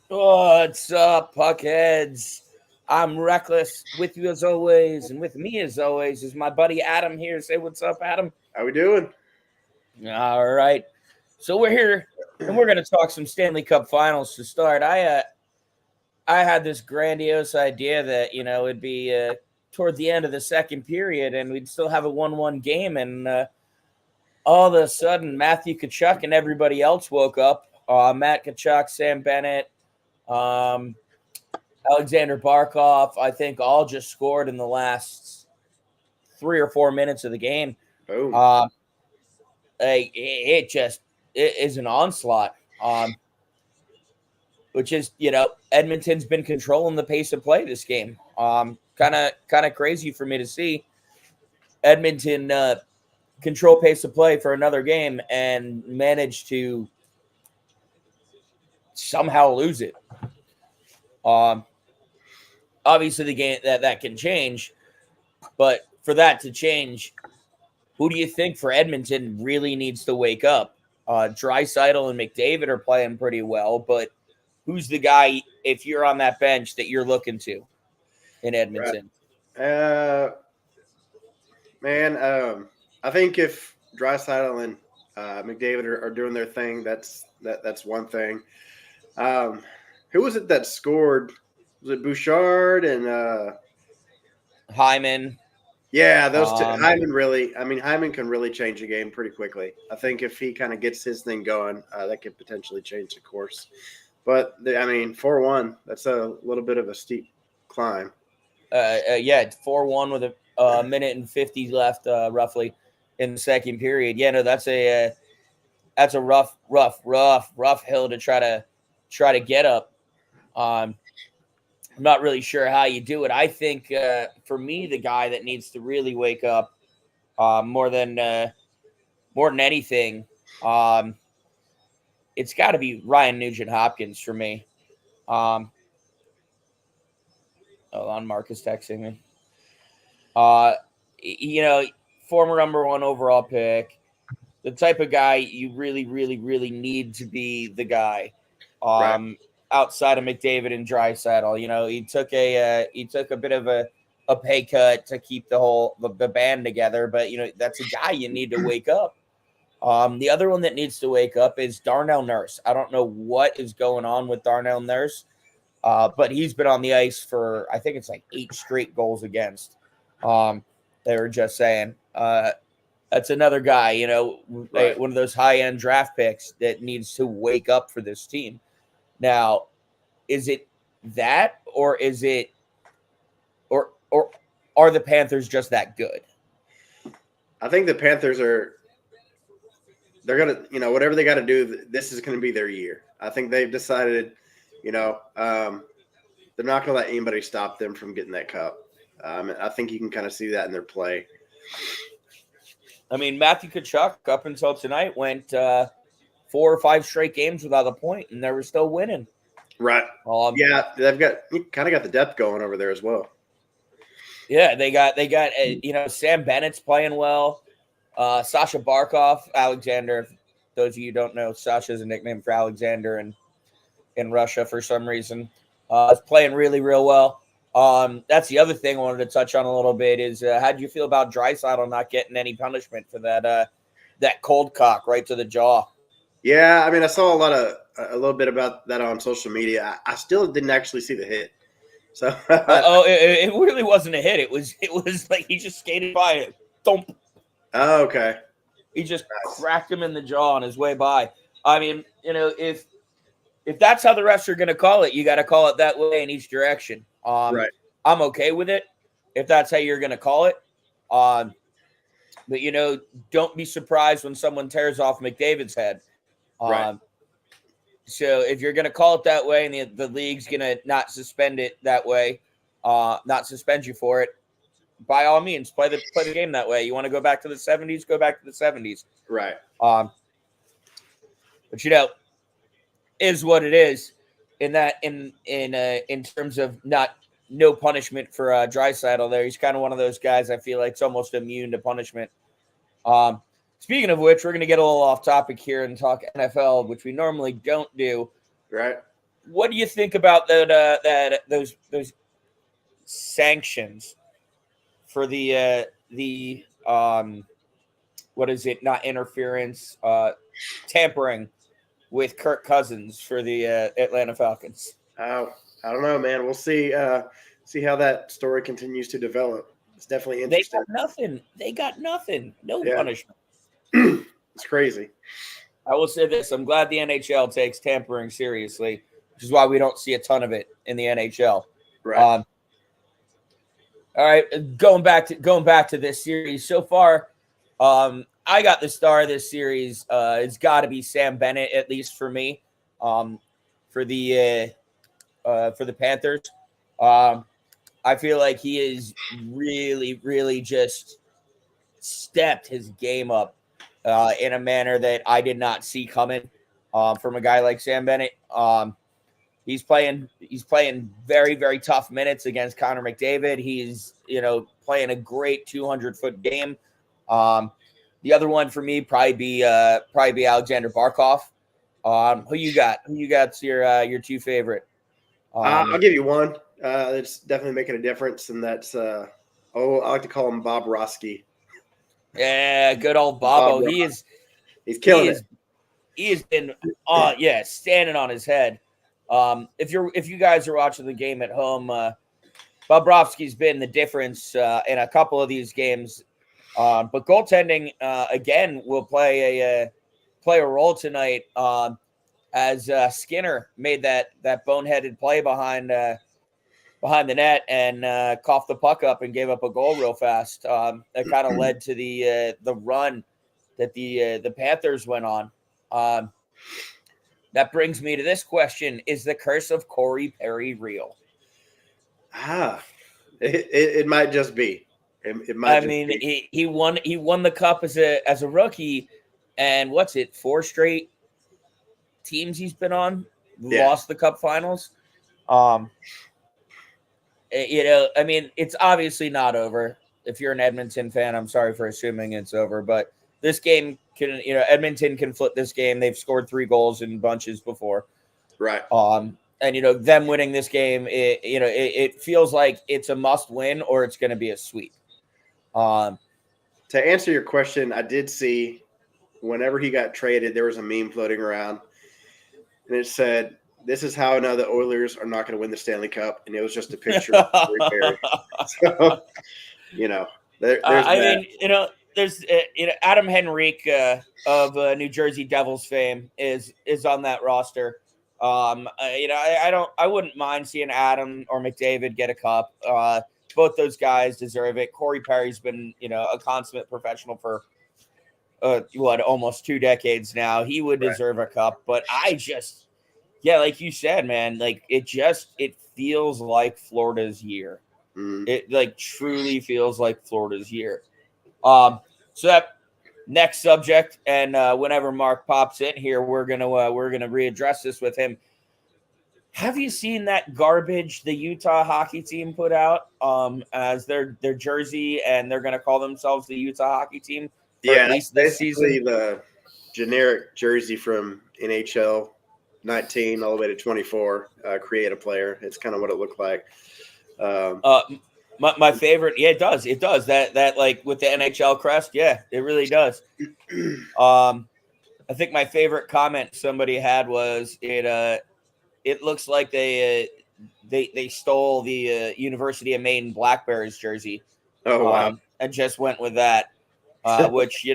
What's up, Puckheads? I'm Reckless with you as always, and with me as always is my buddy Adam here. Say what's up, Adam. How we doing? All right. So we're here and we're gonna talk some Stanley Cup finals to start. I had this grandiose idea that, it'd be toward the end of the second period and we'd still have a 1-1 game, and all of a sudden Matthew Kachuk and everybody else woke up. Matt Kachuk, Sam Bennett, um, Alexander Barkov, I think all just scored in the last 3 or 4 minutes of the game. Boom. Uh, it is an onslaught, which is, Edmonton's been controlling the pace of play this game. Kind of crazy for me to see Edmonton control pace of play for another game and manage to somehow lose it. Obviously, the game that can change, but for that to change, who do you think for Edmonton really needs to wake up? Draisaitl and McDavid are playing pretty well, but who's the guy, if you're on that bench, that you're looking to in Edmonton? Right. I think if Draisaitl and McDavid are doing their thing, that's one thing. Who was it that scored? Was it Bouchard and Hyman? Yeah, those two. Hyman can really change a game pretty quickly. I think if he kind of gets his thing going, that could potentially change the course. But 4-1, that's a little bit of a steep climb. 4-1 with a minute and 50 left, roughly, in the second period. Yeah, no, that's a rough hill to try to get up. I'm not really sure how you do it. I think for me, the guy that needs to really wake up more than anything, it's got to be Ryan Nugent-Hopkins for me. Hold on, Mark is texting me. Former number one overall pick, the type of guy you really, really, really need to be the guy. Right. Outside of McDavid and Draisaitl, he took a bit of a pay cut to keep the band together, but that's a guy you need to wake up. The other one that needs to wake up is Darnell Nurse. I don't know what is going on with Darnell Nurse, but he's been on the ice for, I think it's like 8 straight goals against. They were just saying. That's another guy, Right. one of those high-end draft picks that needs to wake up for this team. Now, is it that, or is it, or are the Panthers just that good? I think the Panthers they're going to, whatever they got to do, this is going to be their year. I think they've decided, they're not going to let anybody stop them from getting that cup. I think you can kind of see that in their play. I mean, Matthew Tkachuk, up until tonight, went 4 or 5 straight games without a point, and they were still winning. Right. Yeah, they've kind of got the depth going over there as well. Yeah, they got Sam Bennett's playing well. Sasha Barkov, Alexander. Those of you who don't know, Sasha is a nickname for Alexander in Russia for some reason. Is playing really, real well. That's the other thing I wanted to touch on a little bit is how do you feel about Draisaitl not getting any punishment for that cold cock right to the jaw? Yeah, I saw a little bit about that on social media. I still didn't actually see the hit. So it really wasn't a hit. It was like he just skated by it. Thump. Oh, okay. He just cracked him in the jaw on his way by. I mean, if that's how the refs are going to call it, you got to call it that way in each direction. Right. I'm okay with it if that's how you're going to call it. But don't be surprised when someone tears off McDavid's head. Right. So if you're going to call it that way and the league's going to not suspend it that way, not suspend you for it, by all means, play the game that way. You want to go back to the 70s, go back to the 70s. Right. But is what it is in that in terms of no punishment for Draisaitl there. He's kind of one of those guys I feel like it's almost immune to punishment. Speaking of which, we're going to get a little off topic here and talk NFL, which we normally don't do. Right. what do you think about those sanctions for the what is it? Not interference, tampering with Kirk Cousins for the Atlanta Falcons. I don't know, man. We'll see. See how that story continues to develop. It's definitely interesting. They got nothing. No Yeah. punishment. It's crazy. I will say this: I'm glad the NHL takes tampering seriously, which is why we don't see a ton of it in the NHL. Right. All right, going back to this series so far. I got the star of this series. It's got to be Sam Bennett, at least for me. For the Panthers, I feel like he is really, really just stepped his game up in a manner that I did not see coming from a guy like Sam Bennett. He's playing very, very tough minutes against Connor McDavid. He's, playing a great 200-foot game. The other one for me probably be Alexander Barkov. Who you got? Who your two favorite? I'll give you one. That's definitely making a difference, and that's I like to call him Bob Roski. Yeah, good old Bobo. He's killing it. He has been standing on his head. If you guys are watching the game at home, Bobrovsky's been the difference in a couple of these games. But goaltending again will play a role tonight. As Skinner made that boneheaded play behind the net and coughed the puck up and gave up a goal real fast. That kind of led to the run that the Panthers went on. That brings me to this question: is the curse of Corey Perry real? It might just be. It might. He won the cup as a rookie, and what's it? 4 straight teams he's been on lost the cup finals. It's obviously not over. If you're an Edmonton fan, I'm sorry for assuming it's over, but this game Edmonton can flip this game. They've scored 3 goals in bunches before. Right. And them winning this game, it feels like it's a must win or it's going to be a sweep. To answer your question, I did see whenever he got traded, there was a meme floating around, and it said, "This is how I know the Oilers are not going to win the Stanley Cup," and it was just a picture of Corey Perry. So, there's Adam Henrique of New Jersey Devils fame is on that roster. I wouldn't mind seeing Adam or McDavid get a cup. Both those guys deserve it. Corey Perry's been, a consummate professional for almost 2 decades now. He would deserve a cup, but like you said, man, like it feels like Florida's year. It truly feels like Florida's year. So that next subject, and whenever Mark pops in here, we're gonna readdress this with him. Have you seen that garbage the Utah hockey team put out as their jersey, and they're gonna call themselves the Utah hockey team? At least this season. The generic jersey from NHL 19 all the way to 24. Create a player. It's kind of what it looked like. My favorite, it does. That like with the NHL crest, it really does. I think my favorite comment somebody had was it looks like they stole the University of Maine Black Bears jersey. Oh wow! And just went with that. Which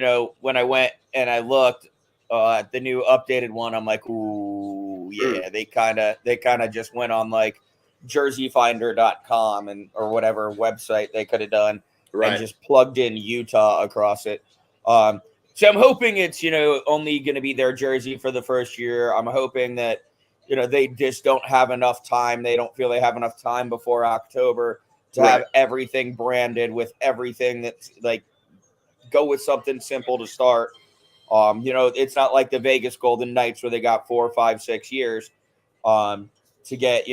when I went and I looked at the new updated one, I'm like, ooh, yeah. They kind of just went on like jerseyfinder.com or whatever website they could have done, and just plugged in Utah across it. So I'm hoping it's only going to be their jersey for the first year. I'm hoping that they just don't have enough time. They don't feel they have enough time before October to have everything branded with everything that's like go with something simple to start. It's not like the Vegas Golden Knights where they got 4, 5, 6 years to get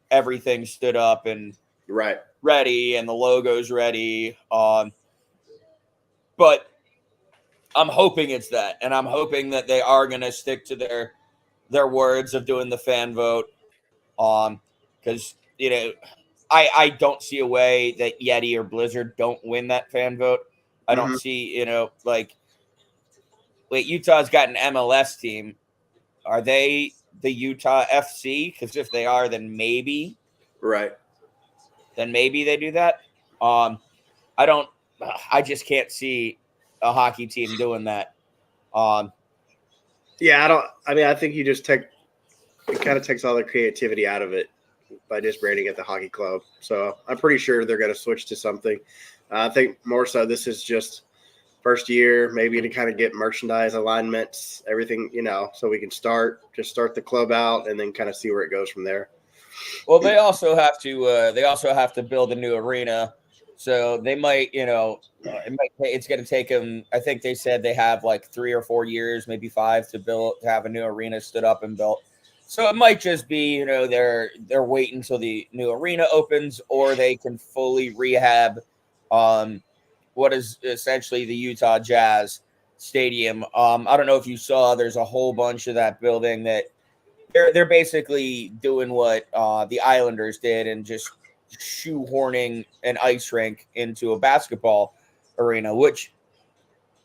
everything stood up and ready and the logo's ready. But I'm hoping it's that, and I'm hoping that they are going to stick to their words of doing the fan vote. Because I don't see a way that Yeti or Blizzard don't win that fan vote. I don't see, wait, Utah's got an MLS team. Are they the Utah FC? Because if they are, then maybe they do that. I don't. I just can't see a hockey team doing that. Yeah, I don't. I mean, I think you just it kind of takes all the creativity out of it by just branding it the hockey club. So I'm pretty sure they're going to switch to something. I think more so this is just first year, maybe to kind of get merchandise alignments, everything, so we can start the club out and then kind of see where it goes from there. Well, they also have to build a new arena. So they might, it's going to take them. I think they said they have like 3 or 4 years, maybe 5 to have a new arena stood up and built. So it might just be, they're waiting until the new arena opens, or they can fully rehab what is essentially the Utah Jazz Stadium. I don't know if you saw, there's a whole bunch of that building that they're basically doing what the Islanders did and just shoehorning an ice rink into a basketball arena, which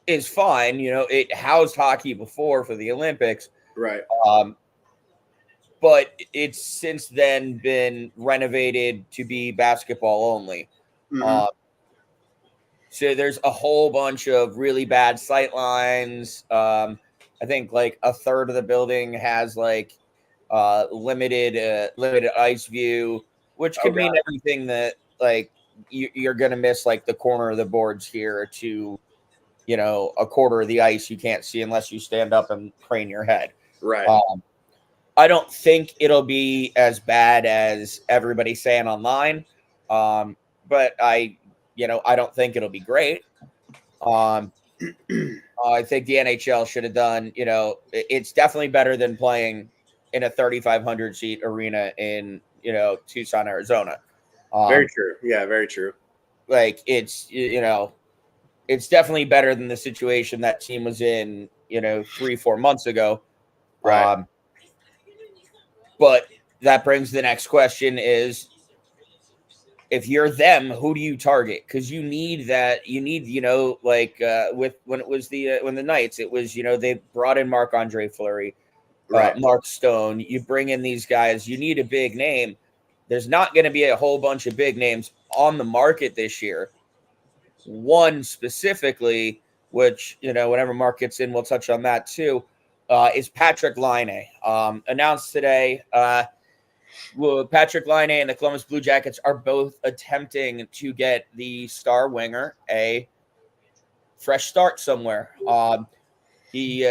is fine. It housed hockey before for the Olympics. Right. But it's since then been renovated to be basketball only. So there's a whole bunch of really bad sight lines. I think like a third of the building has like limited ice view, which could mean everything that like you're gonna miss like the corner of the boards here to a quarter of the ice you can't see unless you stand up and crane your head. Right. I don't think it'll be as bad as everybody's saying online, but I don't think it'll be great. I think the NHL should have done, it's definitely better than playing in a 3,500 seat arena in, Tucson, Arizona. Very true. Yeah, very true. Like it's definitely better than the situation that team was in, 3-4 months ago. Right. But that brings the next question is, if you're them, who do you target? Because you need with when it was when the Knights, it was, they brought in Marc-Andre Fleury, Mark Stone. You bring in these guys, you need a big name. There's not going to be a whole bunch of big names on the market this year. One specifically, which, whenever Mark gets in, we'll touch on that too, is Patrik Laine. Announced today, Patrik Laine and the Columbus Blue Jackets are both attempting to get the star winger a fresh start somewhere. He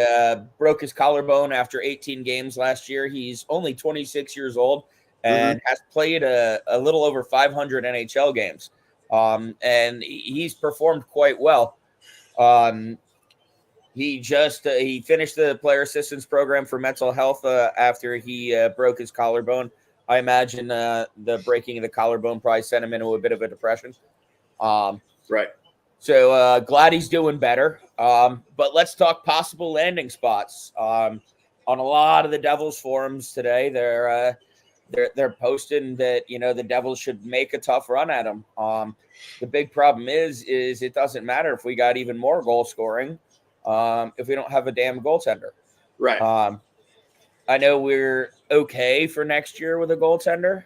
broke his collarbone after 18 games last year. He's only 26 years old and has played a little over 500 NHL games. And he's performed quite well. He finished the player assistance program for mental health after he broke his collarbone. I imagine the breaking of the collarbone probably sent him into a bit of a depression. Right. So glad he's doing better. But let's talk possible landing spots. On a lot of the Devils forums today, they're posting that the Devils should make a tough run at him. The big problem is it doesn't matter if we got even more goal scoring if we don't have a damn goaltender. Right. I know we're okay for next year with a goaltender.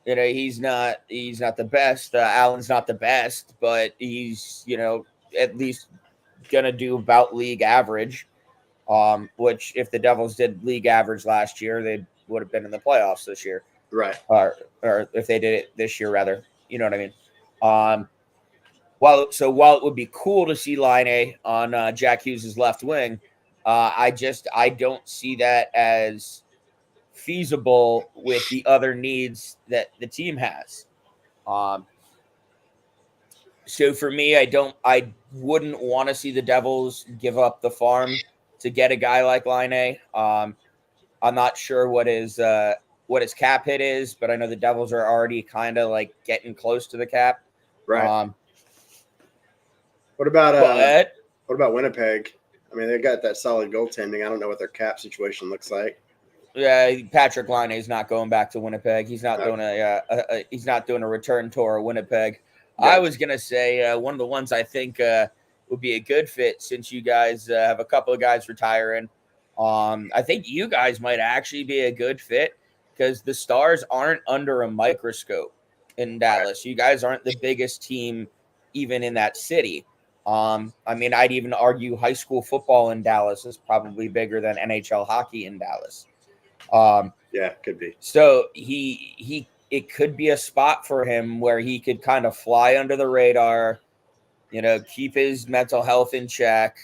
He's not the best. Allen's not the best, but he's at least gonna do about league average. Which if the Devils did league average last year, they would have been in the playoffs this year. Right. Or if they did it this year, rather. You know what I mean? While it would be cool to see Laine on Jack Hughes' left wing, I don't see that as feasible with the other needs that the team has. So for me, I wouldn't want to see the Devils give up the farm to get a guy like Laine. I'm not sure what his cap hit is, but I know the Devils are already kind of like getting close to the cap. Right. What about Winnipeg? I mean, they got that solid goaltending. I don't know what their cap situation looks like. Yeah, Patrick Laine is not going back to Winnipeg. He's not doing he's not doing a return tour of Winnipeg. Gotcha. I was gonna say one of the ones I think would be a good fit, since you guys have a couple of guys retiring. I think you guys might actually be a good fit because the Stars aren't under a microscope in Dallas. You guys aren't the biggest team even in that city. I mean, I'd even argue high school football in Dallas is probably bigger than NHL hockey in Dallas. Yeah, could be. So it could be a spot for him where he could kind of fly under the radar, keep his mental health in check.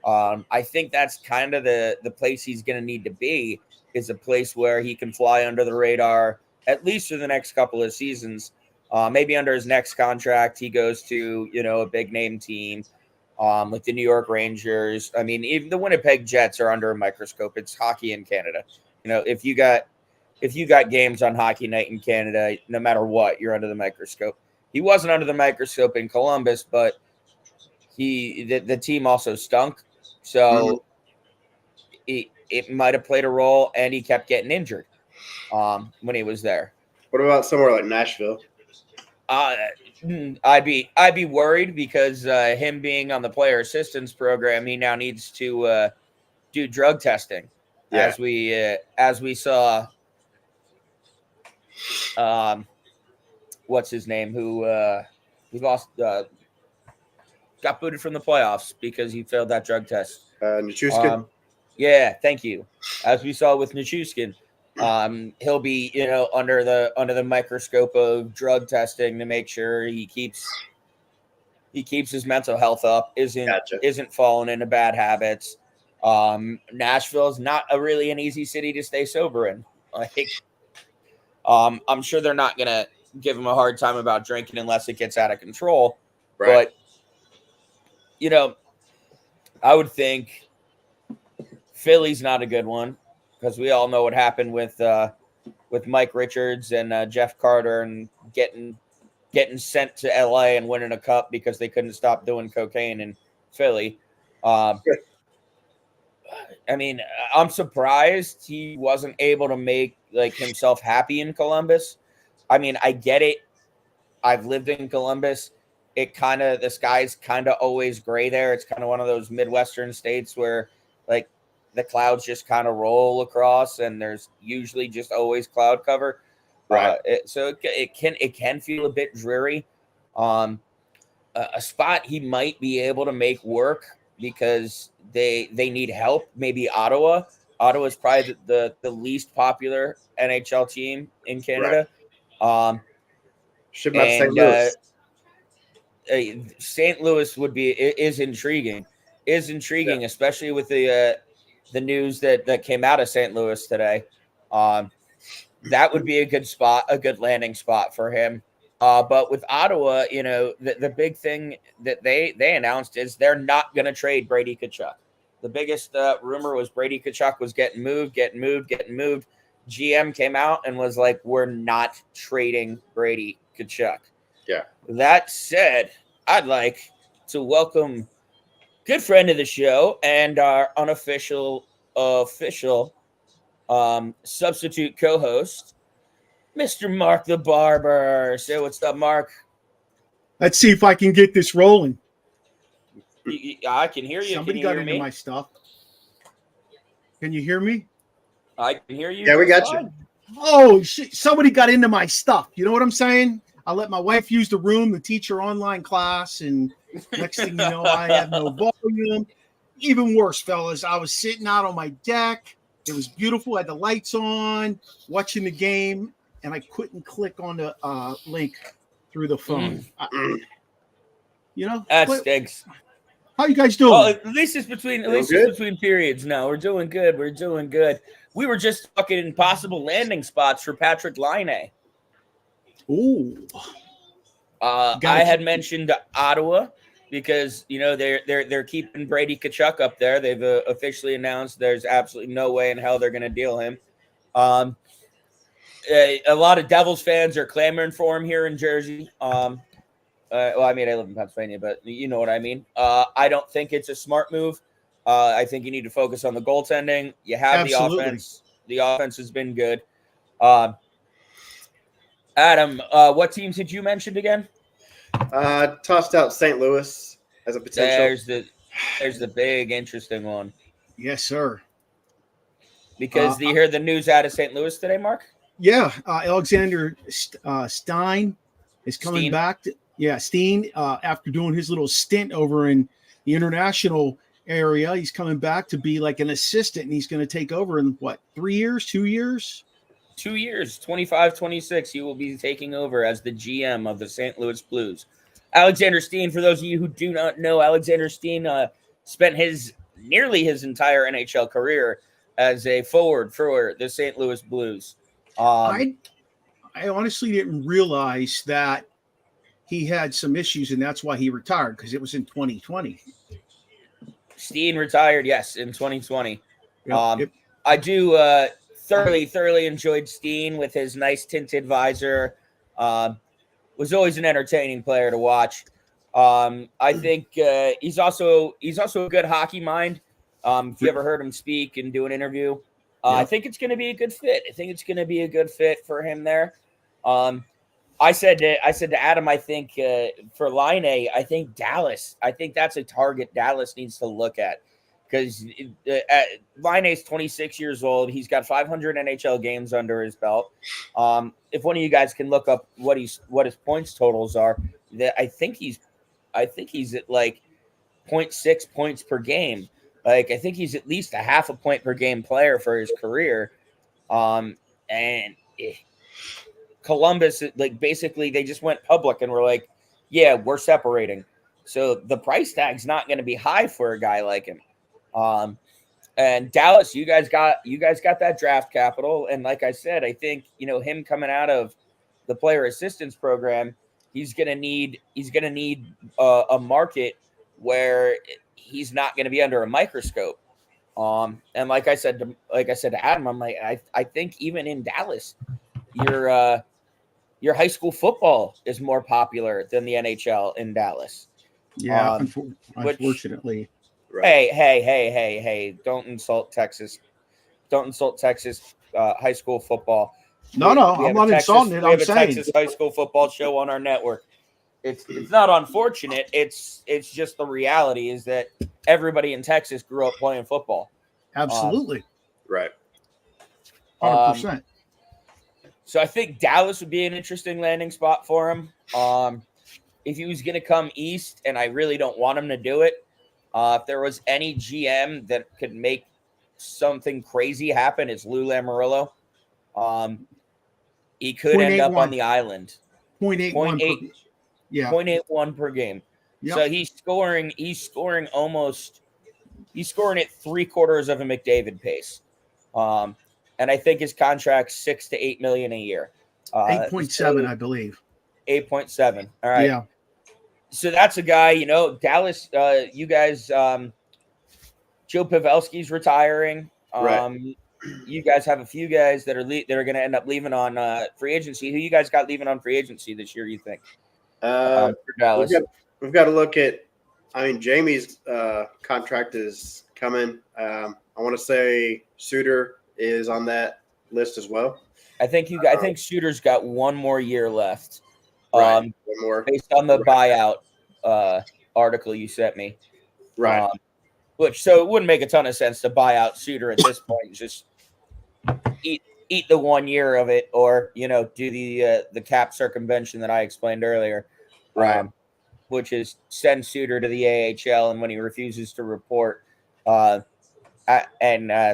I think that's kind of the place he's going to need to be, is a place where he can fly under the radar, at least for the next couple of seasons. Maybe under his next contract, he goes to, a big name team, like the New York Rangers. I mean, even the Winnipeg Jets are under a microscope. It's hockey in Canada. If you got games on Hockey Night in Canada, no matter what, you're under the microscope. He wasn't under the microscope in Columbus, but the team also stunk. So it might have played a role, and he kept getting injured when he was there. What about somewhere like Nashville? I'd be worried because him being on the player assistance program, he now needs to do drug testing, as we saw. What's his name? Who he lost, got booted from the playoffs because he failed that drug test. Nichushkin. Yeah, thank you. As we saw with Nichushkin, he'll be under the microscope of drug testing to make sure he keeps his mental health up, isn't falling into bad habits. Nashville is not really an easy city to stay sober in. I'm sure they're not gonna give him a hard time about drinking unless it gets out of control. Right. But I would think Philly's not a good one, because we all know what happened with Mike Richards and Jeff Carter, and getting sent to LA and winning a cup because they couldn't stop doing cocaine in Philly. I mean, I'm surprised he wasn't able to make himself happy in Columbus. I mean, I get it. I've lived in Columbus. The sky's kind of always gray there. It's kind of one of those Midwestern states where the clouds just kind of roll across, and there's usually just always cloud cover. Right. So it can feel a bit dreary. A spot he might be able to make work because they need help. Maybe Ottawa. Ottawa is probably the least popular NHL team in Canada. Right. Should have St. Louis. St. Louis is intriguing. Yeah. Especially with the news that came out of St. Louis today. That would be a good spot, a good landing spot for him. But with Ottawa, the big thing that they announced is they're not going to trade Brady Tkachuk. The biggest rumor was Brady Tkachuk was getting moved. GM came out and was like, we're not trading Brady Tkachuk. Yeah. That said, I'd like to welcome good friend of the show and our unofficial substitute co-host, Mr. Mark the Barber. Say what's up, Mark. Let's see if I can get this rolling. I can hear you. Somebody got into my stuff. Can you hear me? I can hear you. Yeah, we got you. Oh, shit. Somebody got into my stuff. You know what I'm saying? I let my wife use the room to teach her online class, and next thing you know, I have no volume. Even worse, fellas, I was sitting out on my deck. It was beautiful. I had the lights on, watching the game, and I couldn't click on the link through the phone. That stinks. How you guys doing? Well, at least it's between periods now. We're doing good. We were just talking possible landing spots for Patrick Laine. Ooh. I had mentioned Ottawa because they're keeping Brady Tkachuk up there. They've officially announced there's absolutely no way in hell they're going to deal him. A lot of Devils fans are clamoring for him here in Jersey. Well, I mean, I live in Pennsylvania, but you know what I mean. I don't think it's a smart move. I think you need to focus on the goaltending. You have the offense. The offense has been good. Adam, what teams did you mention again? Tossed out St. Louis as a potential. There's the big interesting one. Yes, sir. Because you hear the news out of St. Louis today, Mark? Yeah, Alexander Stein is coming back. Steen, after doing his little stint over in the international area, he's coming back to be like an assistant, and he's going to take over in, 3 years, 2 years? 2 years, 25, 26, he will be taking over as the GM of the St. Louis Blues. Alexander Steen, for those of you who do not know, Alexander Steen spent nearly his entire NHL career as a forward for the St. Louis Blues. I honestly didn't realize that he had some issues, and that's why he retired, because it was in 2020. Steen retired, yes, in 2020. Yep. I do thoroughly enjoyed Steen with his nice tinted visor. Was always an entertaining player to watch. I think he's also a good hockey mind. If you ever heard him speak and do an interview, I think it's going to be a good fit. I think it's going to be a good fit for him there. I said to Adam, I think for Line A, I think Dallas. I think that's a target Dallas needs to look at, because Line A is 26 years old. He's got 500 NHL games under his belt. If one of you guys can look up what his points totals are, I think he's at like 0.6 points per game. Like, I think he's at least a half a point per game player for his career. Columbus, like, basically they just went public and were like, yeah, we're separating. So the price tag's not going to be high for a guy like him. And Dallas, you guys got that draft capital. And like I said, I think, him coming out of the player assistance program, he's going to need a market where he's not going to be under a microscope. And like I said to Adam, I'm like, I think even in Dallas, your high school football is more popular than the NHL in Dallas. Yeah, unfortunately. Right. Hey! Don't insult Texas. Don't insult Texas high school football. No, I'm not insulting it. We have a Texas high school football show on our network. It's not unfortunate. It's just the reality is that everybody in Texas grew up playing football. Absolutely. Right. 100%. So I think Dallas would be an interesting landing spot for him. If he was going to come east, and I really don't want him to do it, if there was any GM that could make something crazy happen, it's Lou Lamoriello. He could end up on the island. 0.81. Yeah. 0.81 per game. Yep. So he's scoring at 3/4 of a McDavid pace. And I think his contract's $6 to $8 million a year. 8.7, I believe. 8.7. All right. Yeah. So that's a guy, Dallas, you guys, Joe Pavelski's retiring. Right. You guys have a few guys that are going to end up leaving on free agency. Who you guys got leaving on free agency this year, you think? For Dallas. We've got to look at, Jamie's contract is coming. I want to say Suter is on that list as well. I think Suter's got one more year left. Right. One more. Based on the buyout article you sent me. Right. So it wouldn't make a ton of sense to buy out Suter at this point. Just eat the 1 year of it, or do the cap circumvention that I explained earlier. Right. Which is send Suter to the AHL, and when he refuses to report and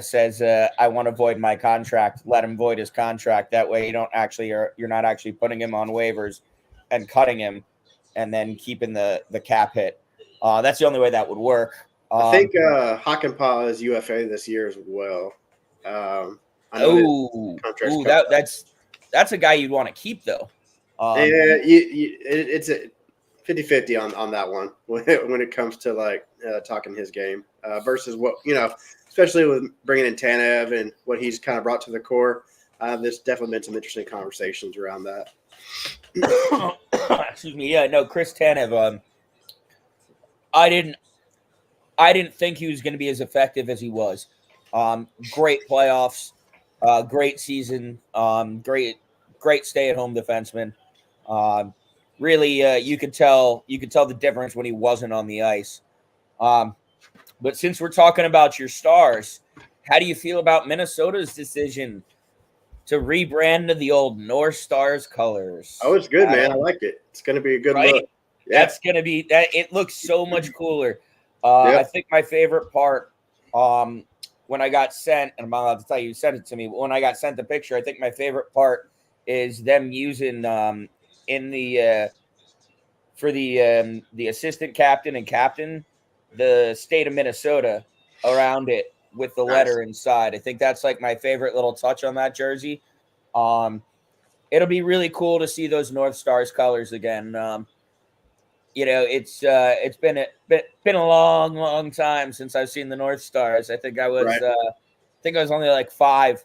says I want to void my contract, let him void his contract. That way you're not actually putting him on waivers and cutting him and then keeping the cap hit. That's the only way that would work. I think Hakanpää is UFA this year as well. That's a guy you'd want to keep though. It's a 50-50 on that one when it comes to talking his game versus what especially with bringing in Tanev and what he's kind of brought to the core. There's definitely been some interesting conversations around that. Excuse me. Yeah, no, Chris Tanev. I didn't think he was going to be as effective as he was. Great playoffs. Great season. Great stay-at-home defenseman. Really, you could tell the difference when he wasn't on the ice. But since we're talking about your Stars, how do you feel about Minnesota's decision to rebrand to the old North Stars colors? Oh, it's good, man. I like it. It's going to be a good right? look. Yeah. That's going to be that. It looks so much cooler. Yep. I think my favorite part, when I got sent, and I'm not allowed to tell you, sent it to me, but when I got sent the picture, I think my favorite part is them using in the for the assistant captain and captain, the state of Minnesota around it with the letter inside. I think that's like my favorite little touch on that jersey. It'll be really cool to see those North Stars colors again. It's been a long time since I've seen the North Stars. I think I was only like 5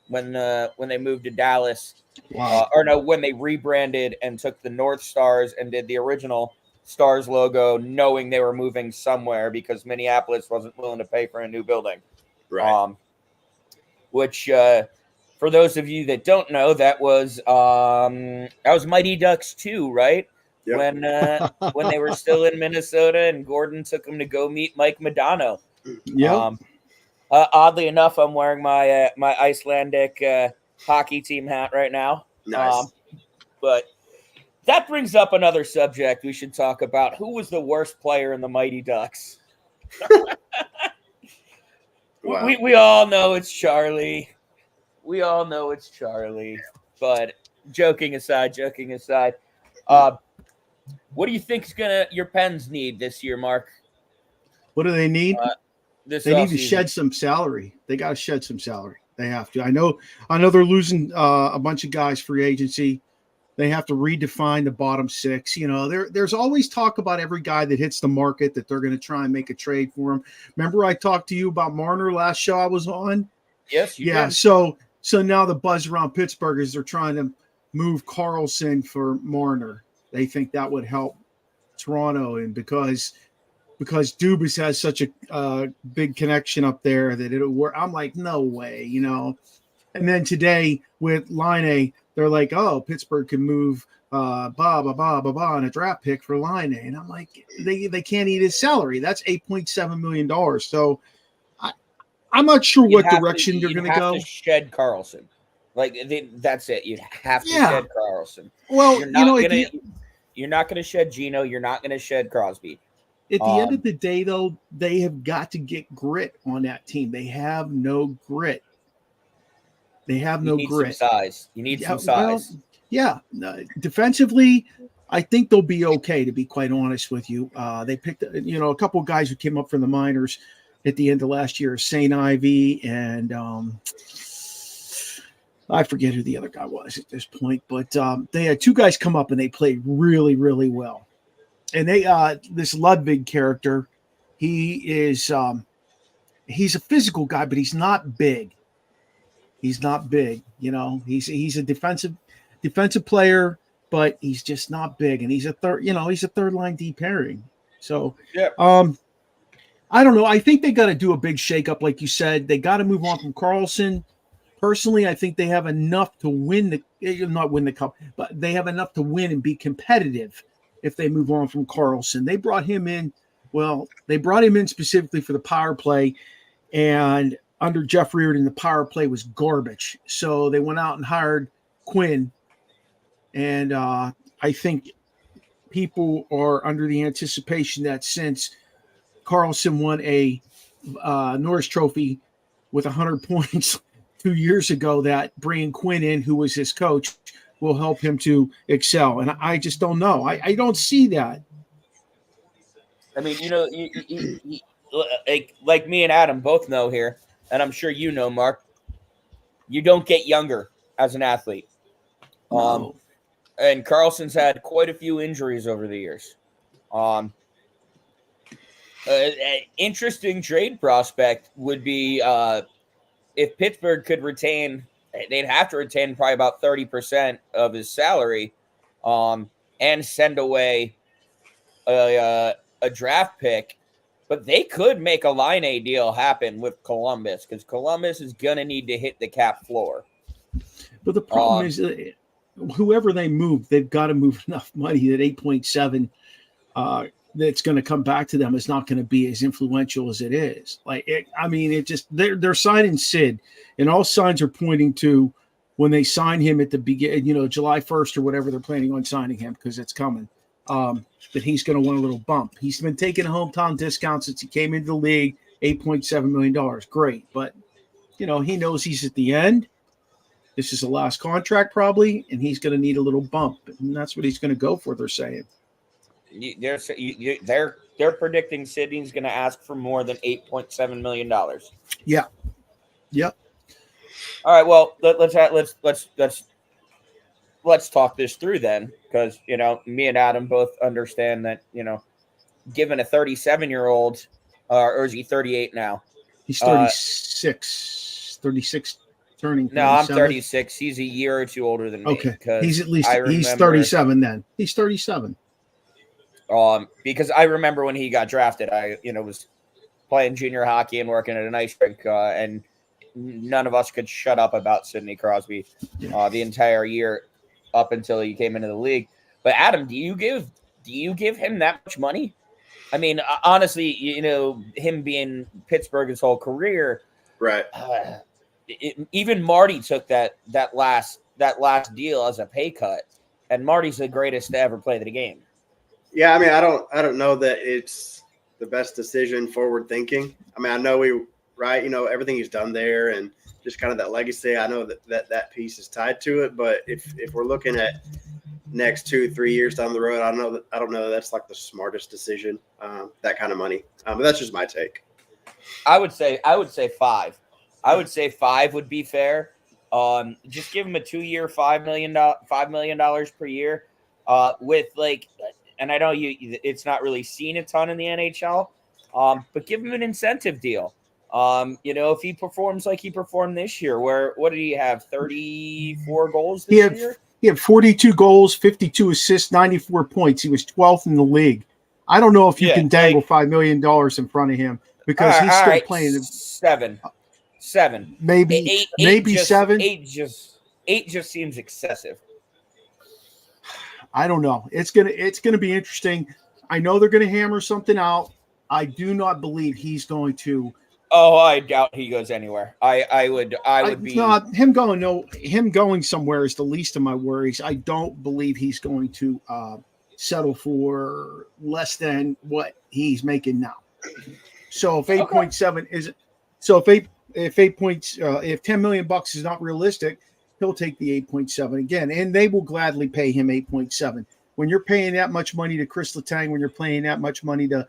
when they moved to Dallas. Wow. Or no, when they rebranded and took the North Stars and did the original Stars logo, knowing they were moving somewhere because Minneapolis wasn't willing to pay for a new building. Right. Which for those of you that don't know, that was Mighty Ducks 2, right? Yep. When they were still in Minnesota and Gordon took them to go meet Mike Modano. Yeah. Oddly enough, I'm wearing my my Icelandic hockey team hat right now. Nice. But that brings up another subject we should talk about. Who was the worst player in the Mighty Ducks? Wow. We all know it's Charlie. We all know it's Charlie. But joking aside, what do you think your Pens need this year, Mark? What do they need? They need to shed some salary. They got to shed some salary. They have to. I know they're losing a bunch of guys free agency. They have to redefine the bottom 6. There's always talk about every guy that hits the market that they're going to try and make a trade for him. Remember I talked to you about Marner last show I was on? Yes, you did. So now the buzz around Pittsburgh is they're trying to move Carlson for Marner. They think that would help Toronto, and because Dubas has such a big connection up there that it'll work. I'm like, no way, And then today with Line, they're like, oh, Pittsburgh can move on a draft pick for Line, and I'm like, they can't eat his salary. That's $8.7 million. So I'm not sure what direction they're going to go. To shed Carlson, that's it. You'd have to shed Carlson. Well, you're not going to shed Gino. You're not going to shed Crosby. At the end of the day, though, they have got to get grit on that team. They have no grit. They have no grit. Some size. You need some size. Defensively, I think they'll be okay, to be quite honest with you. They picked, a couple of guys who came up from the minors at the end of last year, St. Ivy, and I forget who the other guy was at this point. But they had 2 guys come up, and they played really, really well. And they this Ludwig character, he's a physical guy, but he's not big. He's not big, He's a defensive player, but he's just not big, and he's a third line D pairing. So I don't know. I think they got to do a big shakeup, like you said. They got to move on from Carlson. Personally, I think they have enough to not win the cup, but they have enough to win and be competitive if they move on from Carlson. They brought him in. Well, they brought him in specifically for the power play, and under Jeff Reardon, the power play was garbage. So they went out and hired Quinn, and I think people are under the anticipation that since Carlson won a Norris Trophy with 100 points 2 years ago, that bringing Quinn in, who was his coach, will help him to excel. And I just don't know. I don't see that. I mean, you like me and Adam both know here, and I'm sure you know, Mark, you don't get younger as an athlete. No. And Carlson's had quite a few injuries over the years. An interesting trade prospect would be if Pittsburgh could retain, they'd have to retain probably about 30% of his salary, and send away a draft pick But they could make a Line A deal happen with Columbus because Columbus is going to need to hit the cap floor. But the problem is, whoever they move, they've got to move enough money that 8.7 that's going to come back to them is not going to be as influential as it is. They're signing Sid, and all signs are pointing to when they sign him at the beginning, July 1st or whatever they're planning on signing him because it's coming. That he's going to want a little bump. He's been taking a hometown discount since he came into the league, $8.7 million. Great. But, he knows he's at the end. This is the last contract probably, and he's going to need a little bump. And that's what he's going to go for, they're saying. They're predicting Sidney's going to ask for more than $8.7 million. Yeah. Yep. All right. Well, let's talk this through then, because me and Adam both understand that given a 37-year-old, or is he 38 now? He's 36 turning. 37. No, I'm 36. He's a year or two older than me. Okay, he's at least he's 37 then. He's 37. Because I remember when he got drafted, I was playing junior hockey and working at an ice rink, and none of us could shut up about Sidney Crosby the entire year up until he came into the league. But Adam, do you give him that much money? I mean, honestly, him being Pittsburgh his whole career, right? Even Marty took that last deal as a pay cut, and Marty's the greatest to ever play the game. Yeah, I mean, I don't know that it's the best decision forward thinking. I mean, I know everything he's done there and just kind of that legacy. I know that piece is tied to it, but if we're looking at next 2-3 years down the road, I don't know that that's like the smartest decision. That kind of money, but that's just my take. I would say 5. I would say 5 would be fair. Just give him a 2-year, $5 million per year. With and I know it's not really seen a ton in the NHL, but give him an incentive deal. If he performs like he performed this year, what did he have? 34 goals this year? He had 42 goals, 52 assists, 94 points. He was 12th in the league. I don't know if you can dangle $5 million in front of him because he's still playing. 7. Maybe 7. 8 just seems excessive. I don't know. It's gonna be interesting. I know they're gonna hammer something out. I do not believe he's going to. Oh, I doubt he goes anywhere. I would be. Not him going. No, him going somewhere is the least of my worries. I don't believe he's going to settle for less than what he's making now. So if 8.7 is, so if 10 million bucks is not realistic, he'll take the 8.7 again, and they will gladly pay him 8.7. When you're paying that much money to Chris Letang, when you're paying that much money to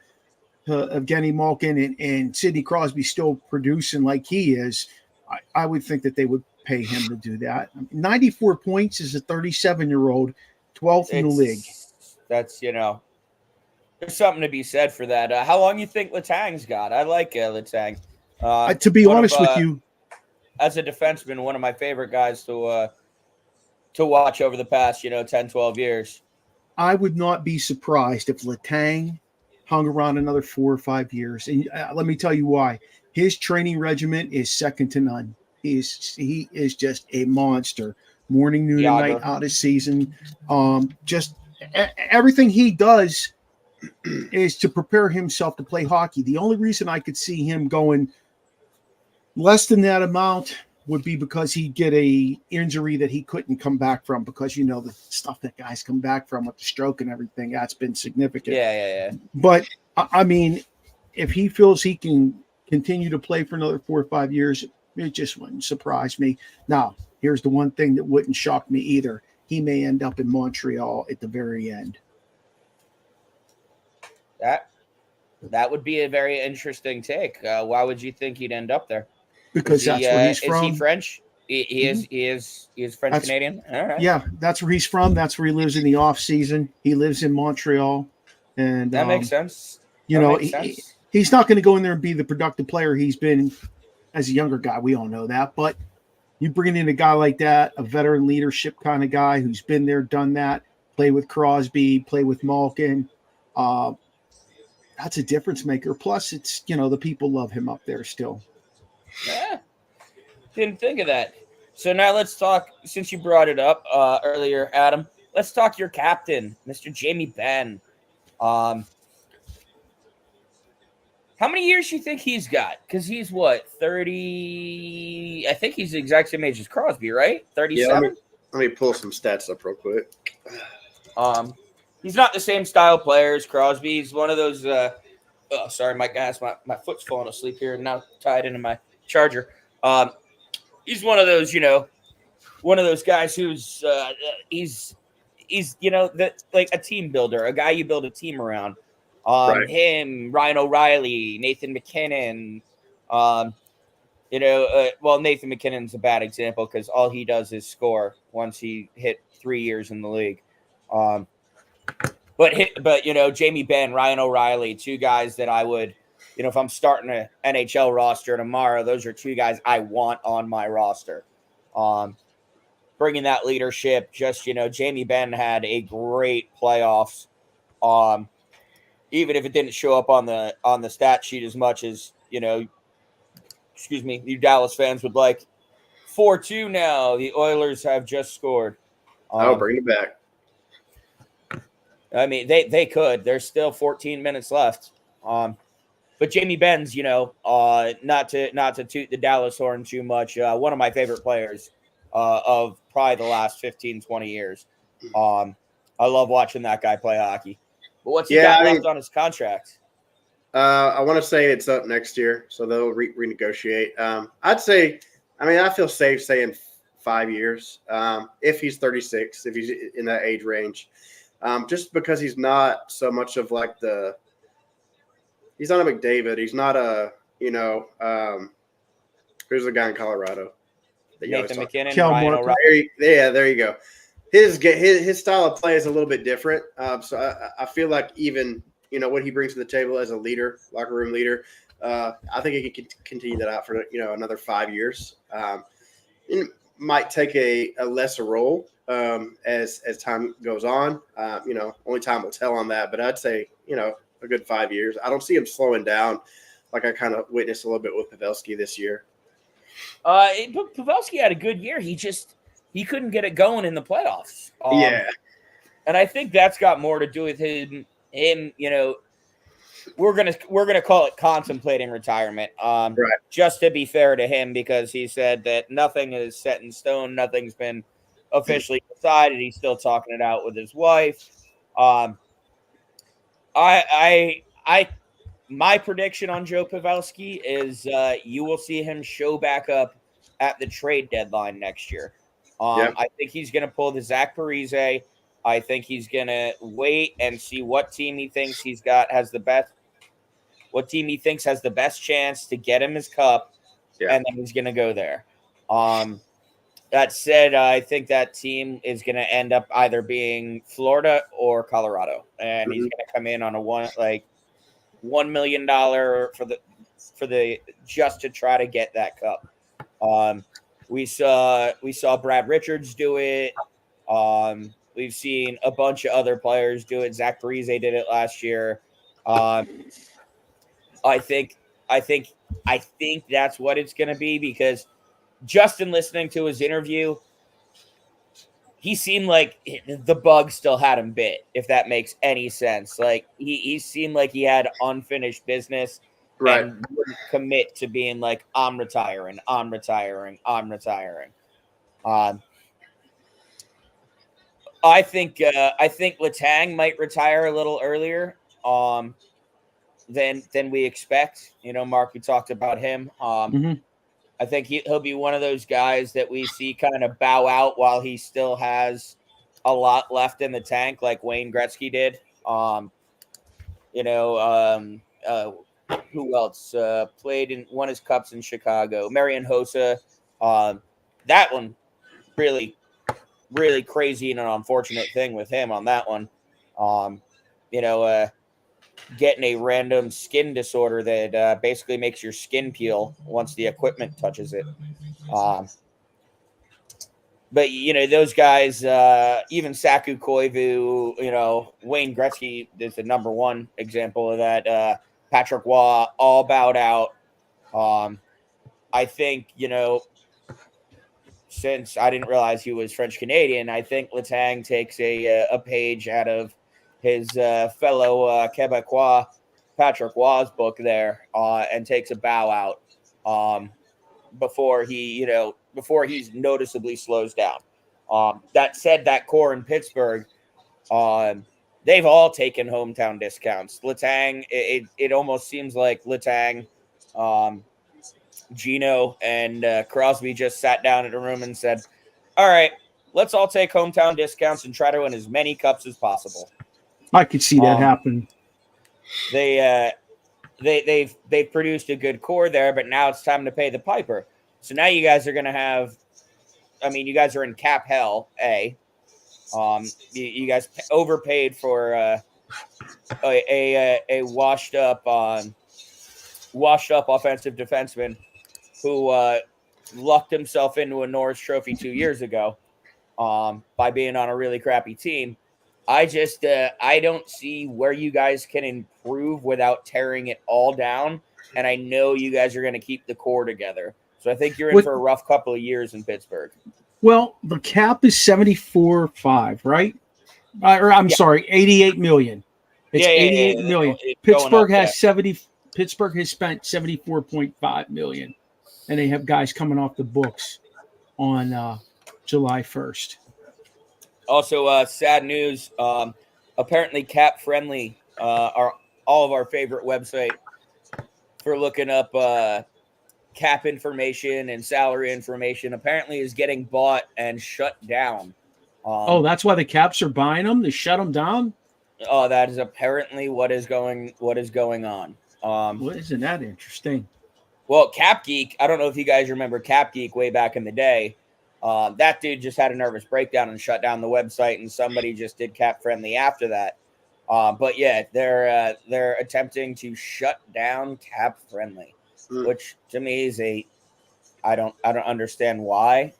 Evgeny Malkin and Sidney Crosby still producing like he is, I would think that they would pay him to do that. 94 points as a 37-year-old, 12th in the league. That's, there's something to be said for that. How long you think Letang's got? I like Letang. To be honest with you, as a defenseman, one of my favorite guys to watch over the past, 10, 12 years. I would not be surprised if Letang hung around another 4 or 5 years. And let me tell you why. His training regimen is second to none. He is just a monster. Morning, noon, and night out of season. Just everything he does is to prepare himself to play hockey. The only reason I could see him going less than that amount would be because he'd get a injury that he couldn't come back from, because the stuff that guys come back from with the stroke and everything, that's been significant. Yeah. But I mean, if he feels he can continue to play for another 4 or 5 years, it just wouldn't surprise me. Now, here's the one thing that wouldn't shock me either. He may end up in Montreal at the very end. That would be a very interesting take. Why would you think he'd end up there? Because that's where he's from. Is he French? He is French Canadian. All right. Yeah, that's where he's from. That's where he lives in the off season. He lives in Montreal, and that makes sense. He's not going to go in there and be the productive player he's been as a younger guy. We all know that. But you bring in a guy like that, a veteran leadership kind of guy who's been there, done that, play with Crosby, play with Malkin. that's a difference maker. Plus, it's, the people love him up there still. Yeah, didn't think of that. So now let's talk, since you brought it up earlier, Adam, let's talk your captain, Mr. Jamie Benn. How many years do you think he's got? Because he's what, 30? I think he's the exact same age as Crosby, right? 37? Yeah, let me pull some stats up real quick. He's not the same style player as Crosby. He's one of those. Sorry, my guys, my foot's falling asleep here and now tied into my charger. He's one of those, one of those guys who's he's like a team builder, a guy you build a team around. Right. Him, Ryan O'Reilly, Nathan McKinnon. Well, Nathan McKinnon's a bad example because all he does is score once he hit 3 years in the league. But Jamie Benn, Ryan O'Reilly, two guys that I would, if I'm starting an NHL roster tomorrow, those are two guys I want on my roster. Bringing that leadership, Jamie Benn had a great playoffs. Even if it didn't show up on the stat sheet as much as, you Dallas fans would like. 4-2 now. The Oilers have just scored. Bring it back. I mean, they could. There's still 14 minutes left. But Jamie Benn's, not to toot the Dallas horn too much, one of my favorite players of probably the last 15, 20 years. I love watching that guy play hockey. But what's he got left on his contract? I want to say it's up next year, so they'll renegotiate. I'd say, I feel safe saying 5 years. If he's 36, if he's in that age range, just because he's not so much of like he's not a McDavid. He's not a, who's the guy in Colorado? Nathan McKinnon, Ryan O'Reilly. There you go. His style of play is a little bit different. So I feel like even, what he brings to the table as a leader, locker room leader, I think he can continue that out for, another 5 years. It might take a lesser role as time goes on. Only time will tell on that. But I'd say, a good 5 years. I don't see him slowing down like I kind of witnessed a little bit with Pavelski this year. Pavelski had a good year. He couldn't get it going in the playoffs. And I think that's got more to do with him. We're gonna call it contemplating retirement. Right. Just to be fair to him, because he said that nothing is set in stone, nothing's been officially decided. He's still talking it out with his wife. My prediction on Joe Pavelski is you will see him show back up at the trade deadline next year. I think he's going to pull the Zach Parise. I think he's going to wait and see what team he thinks has the best chance to get him his cup, and then he's going to go there. That said, I think that team is going to end up either being Florida or Colorado, and he's going to come in on a $1 million for the just to try to get that cup. We saw Brad Richards do it. We've seen a bunch of other players do it. Zach Parise did it last year. I think that's what it's going to be, because Justin, listening to his interview, he seemed like the bug still had him bit, if that makes any sense. Like he seemed like he had unfinished business, right, and wouldn't commit to being like, I'm retiring. I think Letang might retire a little earlier than we expect. Mark, we talked about him. I think he'll be one of those guys that we see kind of bow out while he still has a lot left in the tank, like Wayne Gretzky did. Who else won his cups in Chicago? Marian Hossa. That one really, really crazy and an unfortunate thing with him on that one. Getting a random skin disorder that basically makes your skin peel once the equipment touches it. but those guys, even Saku Koivu, Wayne Gretzky is the number one example of that. Patrick Waugh all bowed out. I think since I didn't realize he was French Canadian, I think Letang takes a page out of his fellow Quebecois Patrick Waugh's book there, and takes a bow out before he's noticeably slows down. That said, that core in Pittsburgh, they've all taken hometown discounts. Letang, it almost seems like Letang, Gino, and Crosby just sat down in a room and said, all right, let's all take hometown discounts and try to win as many cups as possible. I could see that happen. They've produced a good core there, but now it's time to pay the piper. So now you guys are going to have, you guys are in cap hell, you guys overpaid for a washed up offensive defenseman who lucked himself into a Norris Trophy 2 years ago by being on a really crappy team. I don't see where you guys can improve without tearing it all down, and I know you guys are going to keep the core together. So I think you're in for a rough couple of years in Pittsburgh. Well, the cap is 74.5, right? Sorry, 88 million. It's 88 million. Pittsburgh has 70. Pittsburgh has spent 74.5 million, and they have guys coming off the books on July 1st. Also, sad news. Apparently, Cap Friendly, all of our favorite website for looking up cap information and salary information, apparently is getting bought and shut down. That's why the Caps are buying them? They shut them down? Oh, that is apparently what is going on. Well, isn't that interesting? Well, Cap Geek, I don't know if you guys remember Cap Geek way back in the day. That dude just had a nervous breakdown and shut down the website, and somebody just did Cap Friendly after that. But yeah, they're attempting to shut down Cap Friendly, which to me is I don't understand why.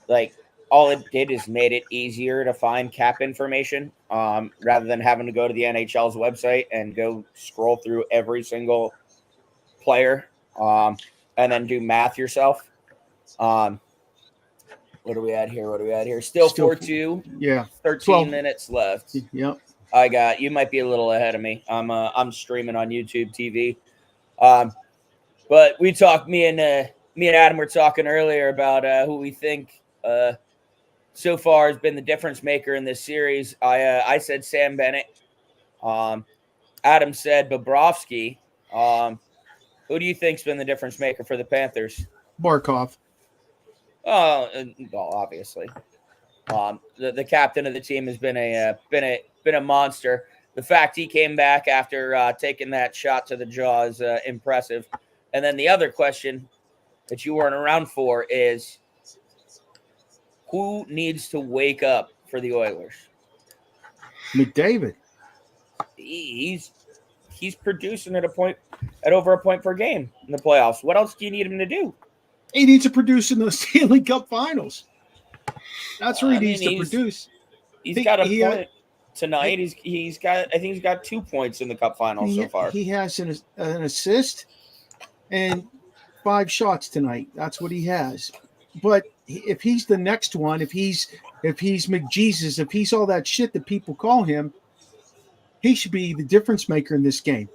Like, all it did is made it easier to find cap information, rather than having to go to the NHL's website and go scroll through every single player, and then do math yourself. What are we at here? Still 4-2. Yeah. 13 12 minutes left. Yep. You might be a little ahead of me. I'm streaming on YouTube TV. But we talked, me and Adam were talking earlier about who we think so far has been the difference maker in this series. I said Sam Bennett. Adam said Bobrovsky. Who do you think's been the difference maker for the Panthers? Barkov. Well, obviously, the captain of the team has been a monster. The fact he came back after taking that shot to the jaw is impressive. And then the other question that you weren't around for is, who needs to wake up for the Oilers? McDavid. He's producing at over a point per game in the playoffs. What else do you need him to do? He needs to produce in the Stanley Cup Finals. That's where he needs to produce. He's got a point tonight. I think he's got 2 points in the Cup Finals so far. He has an assist and 5 shots tonight. That's what he has. But if he's the next one, if he's McJesus, if he's all that shit that people call him, he should be the difference maker in this game.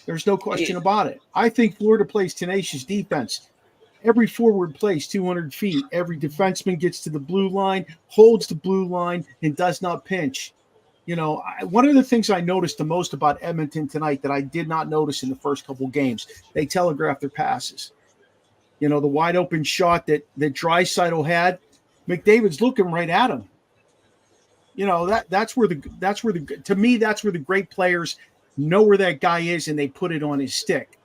There's no question about it. I think Florida plays tenacious defense. Every forward plays 200 feet. Every defenseman gets to the blue line, holds the blue line, and does not pinch. One of the things I noticed the most about Edmonton tonight that I did not notice in the first couple games, they telegraphed their passes. The wide open shot that Draisaitl had, McDavid's looking right at him. That's where the great players know where that guy is and they put it on his stick.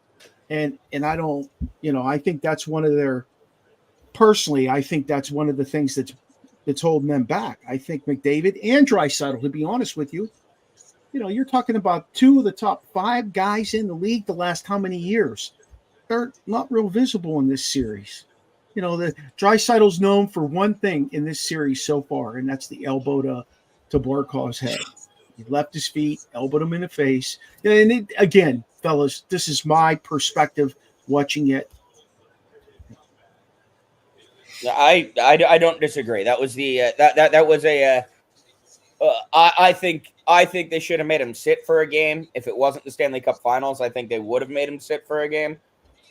And I don't, I think that's one of their, personally, I think that's one of the things that's holding them back. I think McDavid and Draisaitl, to be honest with you, you're talking about 2 of the top 5 guys in the league the last how many years? They're not real visible in this series. You know, the Draisaitl's known for one thing in this series so far, and that's the elbow to Barkov's head. He left his feet, elbowed him in the face. And again, fellas, this is my perspective watching it. I don't disagree. That was the that was a I think they should have made him sit for a game. If it wasn't the Stanley Cup Finals, I think they would have made him sit for a game.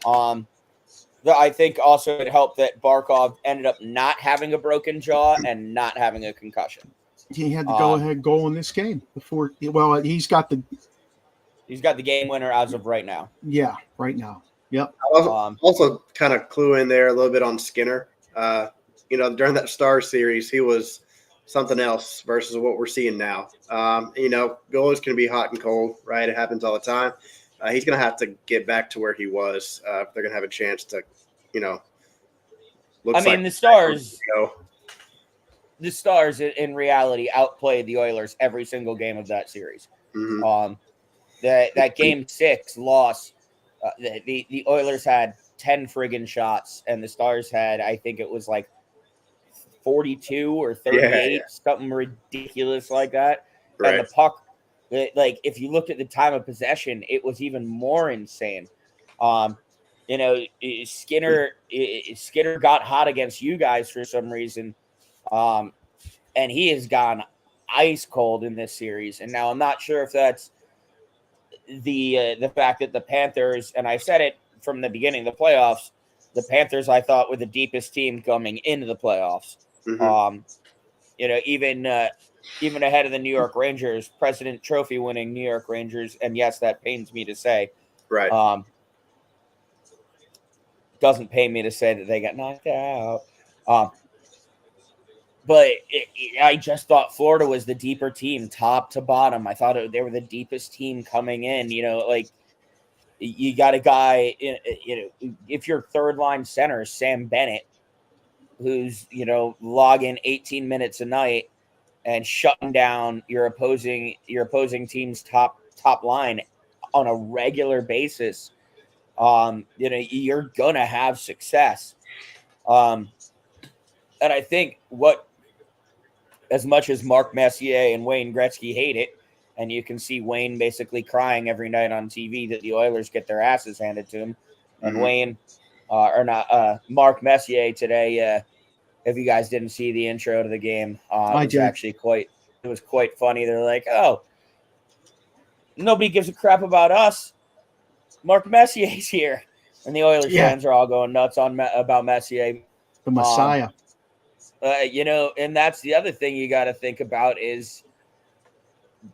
I think also it helped that Barkov ended up not having a broken jaw and not having a concussion. He had the go-ahead goal in this game before. Well, he's got the game winner as of right now. Yeah, right now. Yep. Also, kind of clue in there a little bit on Skinner. You know, during that Star series, he was something else versus what we're seeing now. You know, goalies can be hot and cold, right? It happens all the time. He's going to have to get back to where he was if they're going to have a chance to, you know. The Stars in reality outplayed the Oilers every single game of that series. Mm-hmm. That game 6 loss, the Oilers had 10 friggin' shots, and the Stars had, I think it was like 42 or 38, something ridiculous like that. Right. And the puck, like if you looked at the time of possession, it was even more insane. You know, Skinner got hot against you guys for some reason, and he has gone ice cold in this series. And now I'm not sure if that's the fact that the Panthers, and I said it from the beginning of the playoffs, the Panthers I thought were the deepest team coming into the playoffs. Mm-hmm. You know, even ahead of the New York Rangers, President Trophy winning New York Rangers, and yes, that pains me to say. Right. Doesn't pain me to say that they got knocked out. But I just thought Florida was the deeper team, top to bottom. I thought they were the deepest team coming in. You know, like you got a guy, you know, if your third line center is Sam Bennett, who's, you know, logging 18 minutes a night and shutting down your opposing team's top line on a regular basis, you know, you're gonna have success. And I think as much as Mark Messier and Wayne Gretzky hate it, and you can see Wayne basically crying every night on TV that the Oilers get their asses handed to him, and Wayne, Mark Messier today. If you guys didn't see the intro to the game, it was quite funny. They're like, "Oh, nobody gives a crap about us. Mark Messier's here," and the Oilers fans are all going nuts about Messier, the Messiah. You know, and that's the other thing you got to think about is,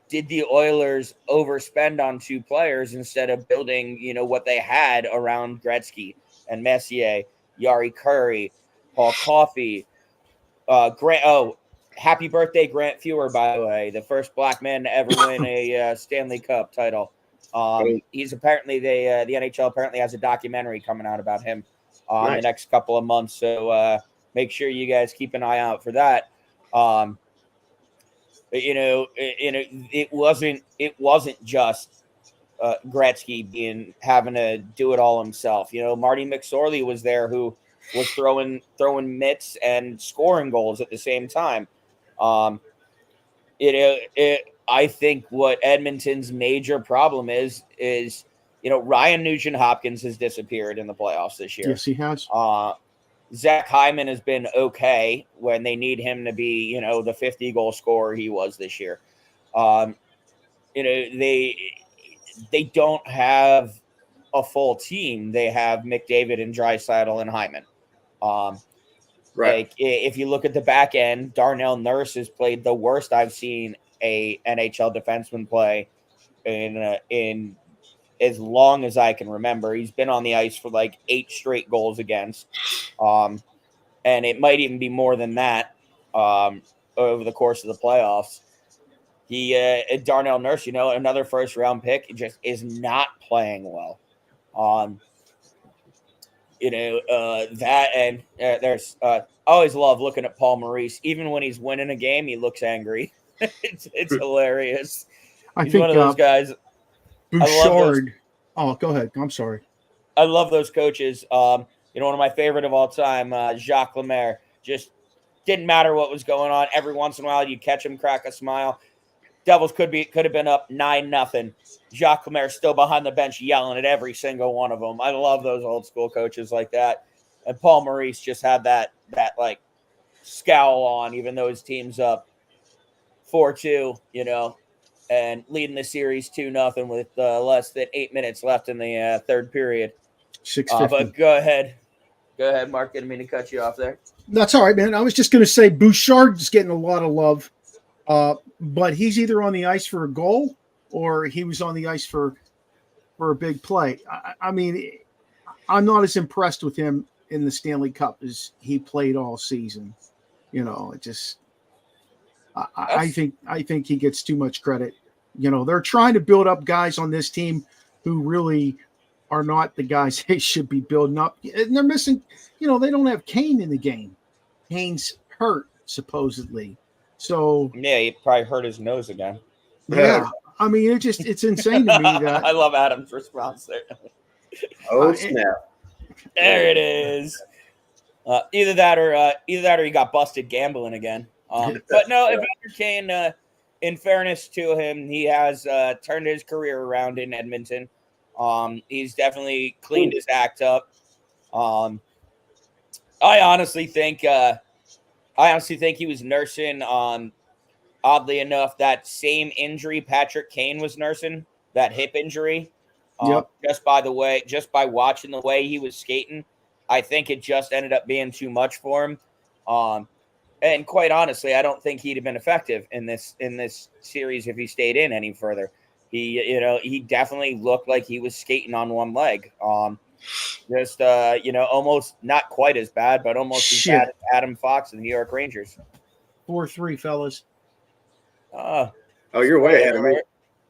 did the Oilers overspend on 2 players instead of building, you know, what they had around Gretzky and Messier, Yari Kurri, Paul Coffey, Grant? Oh, happy birthday, Grant Fewer, by the way, the first black man to ever win a Stanley Cup title. He's apparently the NHL apparently has a documentary coming out about him in the next couple of months. So make sure you guys keep an eye out for that. You know, it wasn't just Gretzky having to do it all himself. You know, Marty McSorley was there, who was throwing mitts and scoring goals at the same time. I think what Edmonton's major problem is, you know, Ryan Nugent-Hopkins has disappeared in the playoffs this year. Yes, he has. Zach Hyman has been okay when they need him to be, you know, the 50-goal scorer he was this year. You know, they don't have a full team. They have McDavid and Draisaitl and Hyman. Like if you look at the back end, Darnell Nurse has played the worst I've seen a NHL defenseman play in as long as I can remember. He's been on the ice for like 8 straight goals against. And it might even be more than that over the course of the playoffs. Darnell Nurse, you know, another first round pick, just is not playing well. You know, that, and there's I always love looking at Paul Maurice. Even when he's winning a game, he looks angry. it's hilarious. He's one of those guys. Bouchard. Oh, go ahead. I'm sorry. I love those coaches. one of my favorite of all time, Jacques Lemaire. Just didn't matter what was going on. Every once in a while, you catch him crack a smile. Devils could have been up 9-0. Jacques Lemaire still behind the bench yelling at every single one of them. I love those old school coaches like that. And Paul Maurice just had that like scowl on, even though his team's up 4-2, and leading the series 2-0 with less than 8 minutes left in the third period. 650. But go ahead, Mark. Didn't mean to cut you off there. That's all right, man. I was just going to say Bouchard's getting a lot of love, but he's either on the ice for a goal or he was on the ice for a big play. I mean, I'm not as impressed with him in the Stanley Cup as he played all season. It just I think he gets too much credit. They're trying to build up guys on this team who really are not the guys they should be building up. And they're missing, they don't have Kane in the game. Kane's hurt, supposedly. So yeah, he probably hurt his nose again. Yeah. I mean, it's insane to me that I love Adam's response there. Oh, snap. There it is. Either that or he got busted gambling again. But no, Evander Kane, in fairness to him, he has turned his career around in Edmonton. He's definitely cleaned his act up. I honestly think he was nursing on, oddly enough, that same injury Patrick Kane was nursing, that hip injury. Yep. Just by watching the way he was skating, I think it just ended up being too much for him. And quite honestly, I don't think he'd have been effective in this series if he stayed in any further. He definitely looked like he was skating on one leg. Almost not quite as bad, but almost as bad as Adam Fox and the New York Rangers. 4-3, fellas. Oh, you're way ahead of me.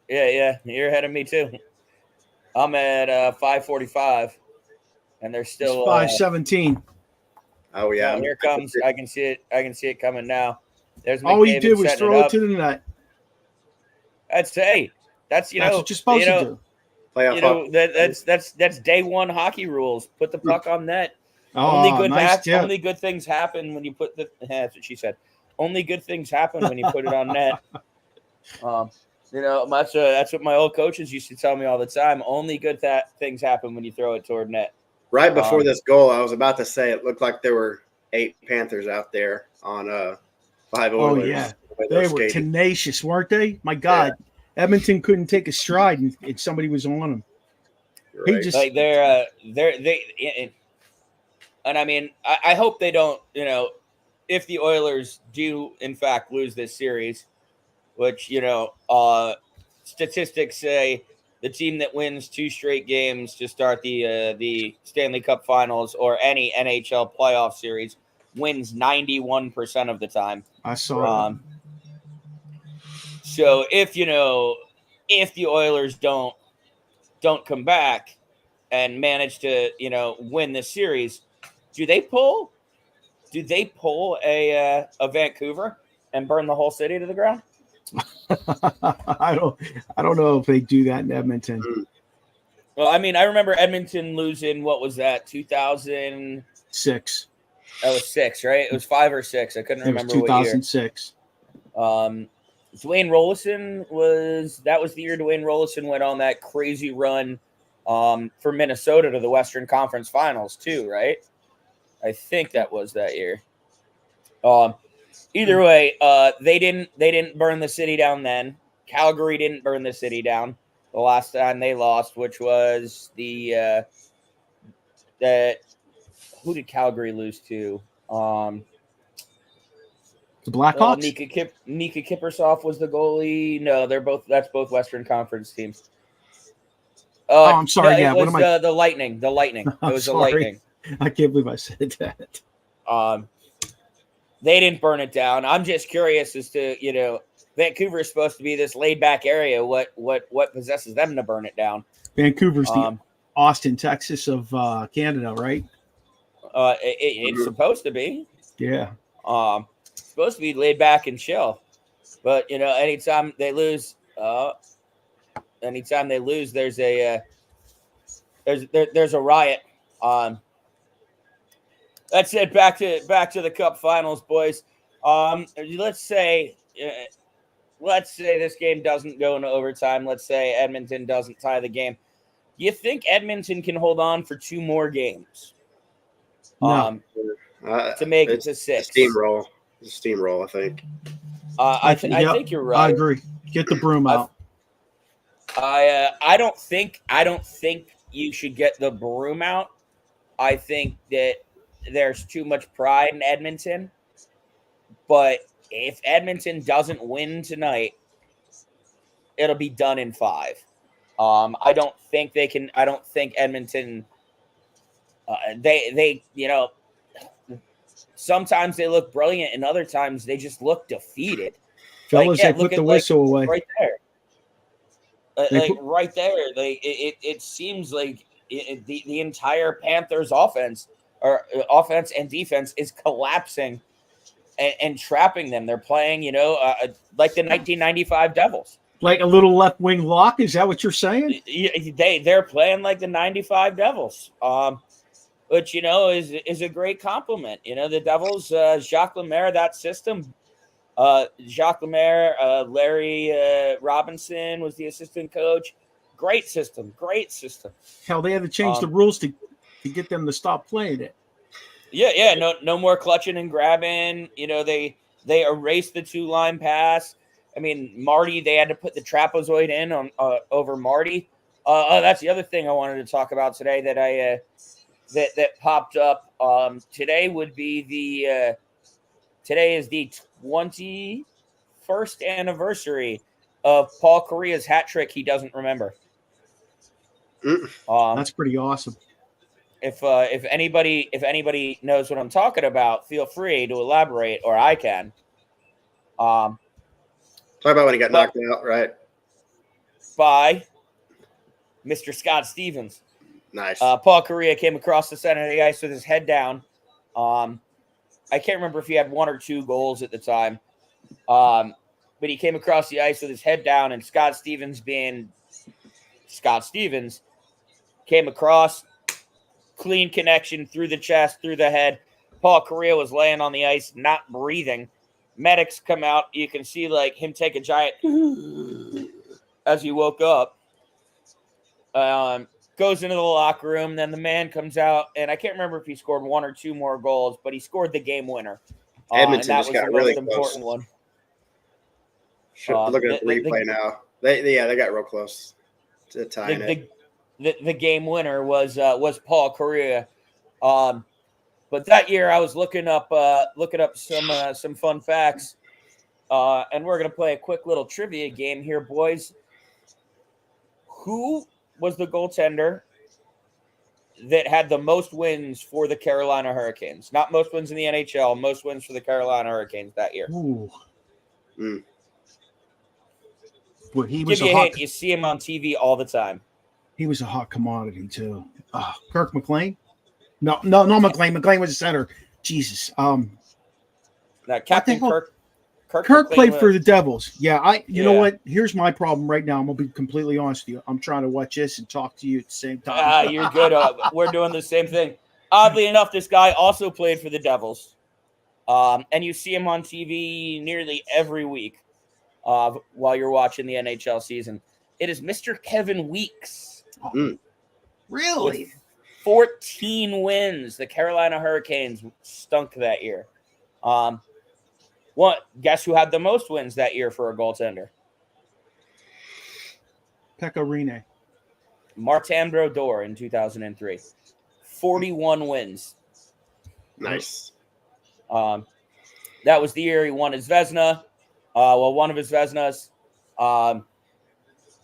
Yeah, you're ahead of me too. I'm at 5:45, and they're still 5:17. Oh yeah, here comes. I can see it coming now. There's all he McDavid did was setting throw it up. to the net. That's what you're supposed to do. Playoff that's day one hockey rules. Put the puck on net. Oh, Only good things happen when you put the. That's what she said. Only good things happen when you put it on net. That's what my old coaches used to tell me all the time. Only good things happen when you throw it toward net. Right before this goal, I was about to say it looked like there were 8 Panthers out there on 5 Oilers. Oh yeah, they were tenacious, weren't they? My God, yeah. Edmonton couldn't take a stride, and somebody was on them. Right. He just like and I mean, I hope they don't. If the Oilers do in fact lose this series, which statistics say the team that wins 2 straight games to start the Stanley Cup Finals or any NHL playoff series wins 91% of the time. I saw. So if the Oilers don't come back and manage to win this series, do they pull a Vancouver and burn the whole city to the ground? I don't know if they do that in Edmonton. Well, I mean, I remember Edmonton losing. What was that? 2006. That was 6, right? It was 5 or 6. I couldn't remember what year. 2006. Dwayne Rollison was the year Dwayne Rollison went on that crazy run for Minnesota to the Western Conference Finals too, right? I think that was that year. Either way, they didn't burn the city down then. Calgary didn't burn the city down the last time they lost, which was who did Calgary lose to? The Blackhawks? Nika Kiprusoff was the goalie. No, that's both Western Conference teams. I'm sorry. No, it was the Lightning. The Lightning. It was the Lightning. I can't believe I said that. They didn't burn it down. I'm just curious as to, Vancouver is supposed to be this laid back area. What possesses them to burn it down? Vancouver's the Austin, Texas of Canada, right? It's supposed to be. Yeah. Supposed to be laid back and chill. But, anytime they lose, there's a riot. That's it. Back to the Cup Finals, boys. Let's say this game doesn't go into overtime. Let's say Edmonton doesn't tie the game. Do you think Edmonton can hold on for 2 more games? No. To make it to 6. Steamroll. Steamroll, I think. I think you're right. I agree. Get the broom out. I don't think you should get the broom out. I think that there's too much pride in Edmonton. But if Edmonton doesn't win tonight, it'll be done in 5. I don't think they can. I don't think Edmonton. They sometimes they look brilliant, and other times they just look defeated. Fellas, they put the whistle away right there. Right there, it seems like the entire Panthers offense and defense is collapsing and trapping them. They're playing, like the 1995 Devils. Like a little left wing lock. Is that what you're saying? They're playing like the 95 Devils. Which is a great compliment. The Devils, Jacques Lemaire, that system. Jacques Lemaire, Larry Robinson was the assistant coach. Great system. Hell, they had to change the rules to get them to stop playing it. Yeah. No more clutching and grabbing. They erased the 2-line pass. I mean, Marty, they had to put the trapezoid in on over Marty. That's the other thing I wanted to talk about today that popped up. Today is the 21st anniversary of Paul Korri's hat trick he doesn't remember. That's pretty awesome. If anybody knows what I'm talking about, feel free to elaborate, or I can. Talk about when he got knocked out, right? By Mr. Scott Stevens. Nice. Paul Korri came across the center of the ice with his head down. I can't remember if he had 1 or 2 goals at the time. But he came across the ice with his head down, and Scott Stevens, being Scott Stevens, came across, clean connection through the chest, through the head. Paul Korri was laying on the ice, not breathing. Medics come out. You can see him take a giant as he woke up. Goes into the locker room. Then the man comes out, and I can't remember if he scored 1 or 2 more goals, but he scored the game winner. Edmonton that just was got the really most close. important one. Looking at the replay now. They got real close to tying it. The game winner was Paul Korri. But that year I was looking up some fun facts, and we're gonna play a quick little trivia game here, boys. Who was the goaltender that had the most wins for the Carolina Hurricanes? Not most wins in the NHL, most wins for the Carolina Hurricanes that year. Ooh. Well, he was a hint. You see him on TV all the time. He was a hot commodity too. Kirk McLean? No, McLean. McLean was a center. Jesus. Captain Kirk played for the Devils. Yeah, you know what? Here's my problem right now. I'm gonna be completely honest with you. I'm trying to watch this and talk to you at the same time. You're good. We're doing the same thing. Oddly enough, this guy also played for the Devils. And you see him on TV nearly every week while you're watching the NHL season. It is Mr. Kevin Weeks. Really? With 14 wins. The Carolina Hurricanes stunk that year. Guess who had the most wins that year for a goaltender? Pekka Rinne. Martin Brodeur in 2003. 41 wins. Nice. That was the year he won his Vezina. One of his Vezinas.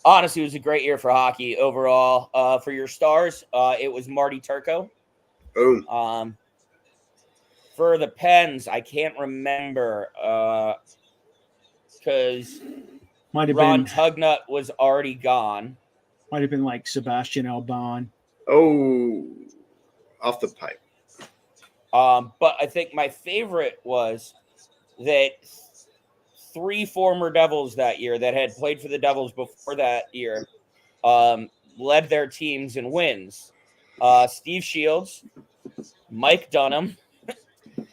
Honestly, it was a great year for hockey overall. For your stars, it was Marty Turco. Boom. For the Pens, I can't remember because Ron Tugnut was already gone. Might have been like Sebastian Albon. Oh, off the pipe. But I think my favorite was that 3 former Devils that year that had played for the Devils before that year led their teams in wins. Steve Shields, Mike Dunham,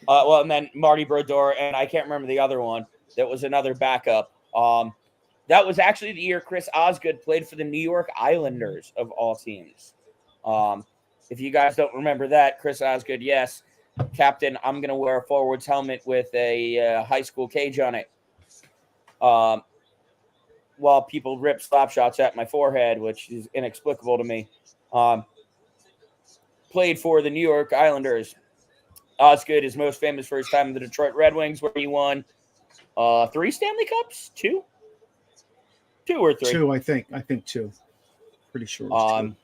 Well, and then Marty Brodeur, and I can't remember the other one. That was another backup. That was actually the year Chris Osgood played for the New York Islanders of all teams. If you guys don't remember that, Chris Osgood, yes, captain. I'm gonna wear a forward's helmet with a high school cage on it. While people rip slap shots at my forehead, which is inexplicable to me. Played for the New York Islanders. Osgood is most famous for his time in the Detroit Red Wings, where he won 3 Stanley Cups, 2 or 3. 2, I think. I think 2. Pretty sure. It was 2.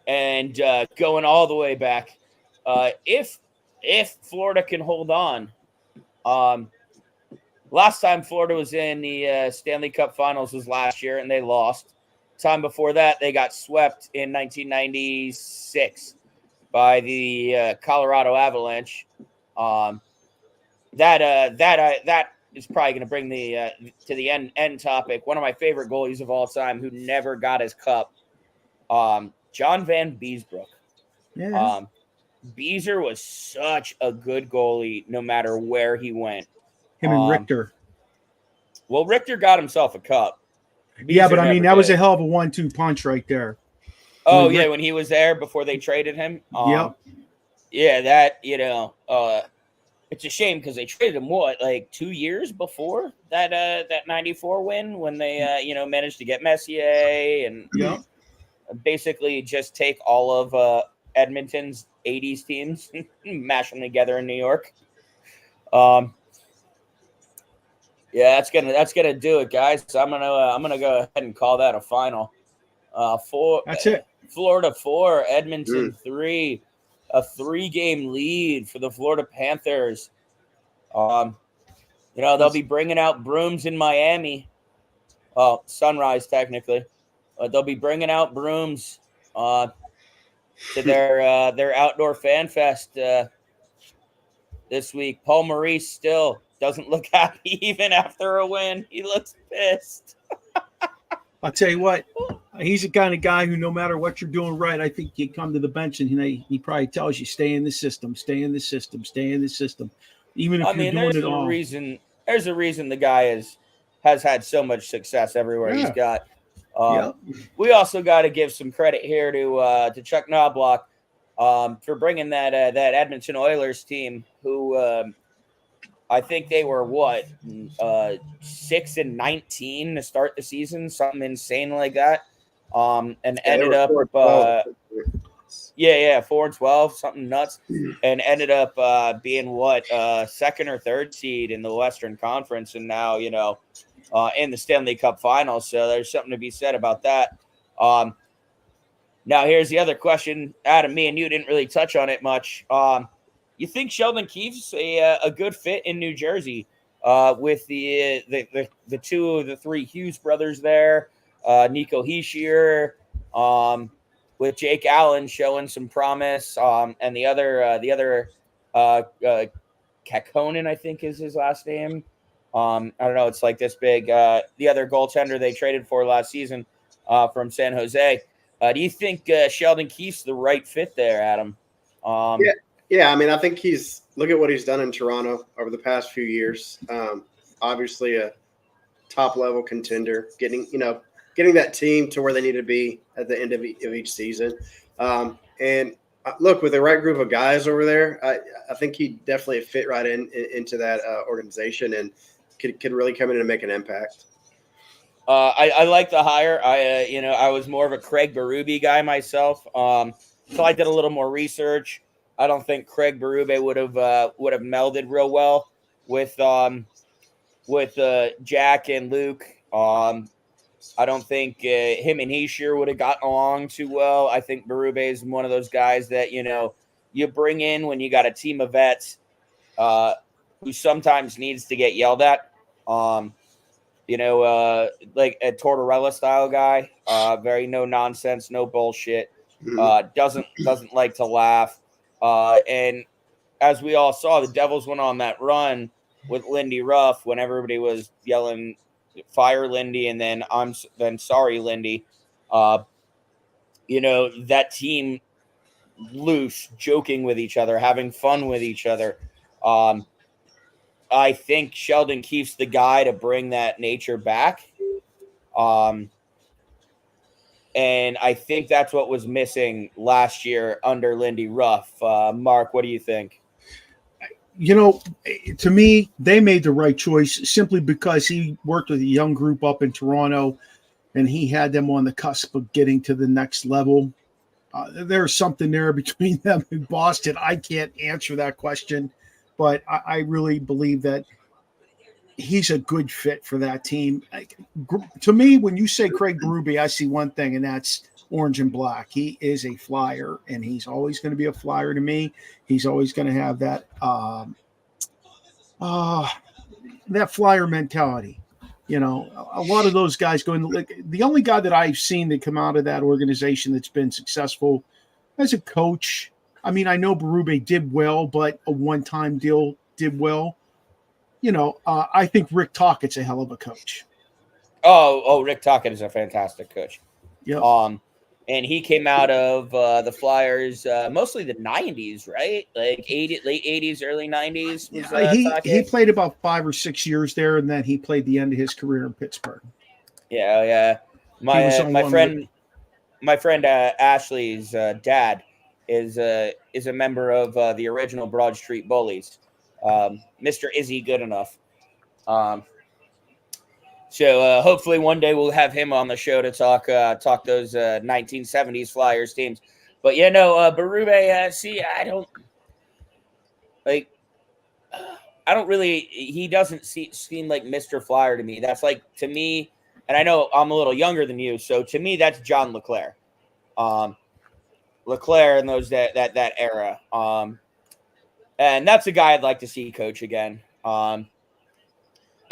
And going all the way back, if Florida can hold on, last time Florida was in the Stanley Cup Finals was last year, and they lost. Time before that, they got swept in 1996 by the Colorado Avalanche. That is probably going to bring the to the end topic. One of my favorite goalies of all time, who never got his cup, John Van Beesbrook. Yeah. Beezer was such a good goalie, no matter where he went. Him and Richter. Well, Richter got himself a cup. Beezer, but I mean, that was did. a hell of a 1-2 punch right there. Oh, yeah, when he was there before they traded him. Yep. Yeah, that, it's a shame because they traded him, like 2 years before that 94 win when they, managed to get Messier and basically just take all of Edmonton's 80s teams, mash them together in New York. Yeah, that's gonna do it, guys. So I'm gonna go ahead and call that a final. That's it. Florida 4, Edmonton 3, a 3-game lead for the Florida Panthers. They'll be bringing out brooms in Miami. Well, Sunrise technically, but they'll be bringing out brooms to their outdoor fan fest this week. Paul Maurice still doesn't look happy even after a win. He looks pissed. I'll tell you what, he's the kind of guy who, no matter what you're doing right, I think you come to the bench and he probably tells you, stay in the system, stay in the system, stay in the system. Even if you're doing it all. There's a reason the guy has had so much success everywhere he's got. We also got to give some credit here to Chuck Knobloch for bringing that Edmonton Oilers team, who I think they were 6-19 to start the season, something insane like that. And ended up 4-12, something nuts, and ended up being second or third seed in the Western Conference, and now in the Stanley Cup Finals. So there's something to be said about that. Now here's the other question, Adam. Me and you didn't really touch on it much. You think Sheldon Keefe's a good fit in New Jersey with the 2 of the 3 Hughes brothers there, Nico Hischier, with Jake Allen showing some promise, and the other Kakkonen, I think is his last name. I don't know. It's like this big. The other goaltender they traded for last season from San Jose. Do you think Sheldon Keefe's the right fit there, Adam? Yeah. I mean, I think look at what he's done in Toronto over the past few years. Obviously, a top level contender, getting that team to where they need to be at the end of each season. And look, with the right group of guys over there, I think he definitely fit right into that organization and could really come in and make an impact. I like the hire. I was more of a Craig Berube guy myself. So I did a little more research. I don't think Craig Berube would have melded real well with Jack and Luke. I don't think him and Hischier would have gotten along too well. I think Berube is one of those guys that you bring in when you got a team of vets who sometimes needs to get yelled at. Like a Tortorella style guy, very no nonsense, no bullshit. Doesn't like to laugh. And as we all saw, the Devils went on that run with Lindy Ruff when everybody was yelling, "Fire Lindy," and then sorry, Lindy. That team loose, joking with each other, having fun with each other. I think Sheldon Keefe's the guy to bring that nature back. And I think that's what was missing last year under Lindy Ruff. Mark, what do you think? To me, they made the right choice simply because he worked with a young group up in Toronto and he had them on the cusp of getting to the next level. There's something there between them and Boston. I can't answer that question, but I really believe that he's a good fit for that team. To me, when you say Craig Berube, I see one thing, and that's orange and black. He is a flyer, and he's always going to be a flyer to me. He's always going to have that that flyer mentality. A lot of those guys the only guy that I've seen that come out of that organization that's been successful as a coach. I mean, I know Berube did well, but a one-time deal did well. I think Rick Tockett's a hell of a coach. Oh, Rick Tocchet is a fantastic coach. Yeah. And he came out of the Flyers mostly the 90s, right? Like late 80s, early 90s. He played about 5 or 6 years there, and then he played the end of his career in Pittsburgh. Yeah. My friend Ashley's dad is a member of the original Broad Street Bullies, Mr. Izzy Goodenough. So hopefully one day we'll have him on the show to talk those 1970s Flyers teams. But Berube, I don't really. He doesn't seem like Mr. Flyer to me. That's like, to me, and I know I'm a little younger than you, so to me that's John LeClair. LeClair and those that era. And that's a guy I'd like to see coach again.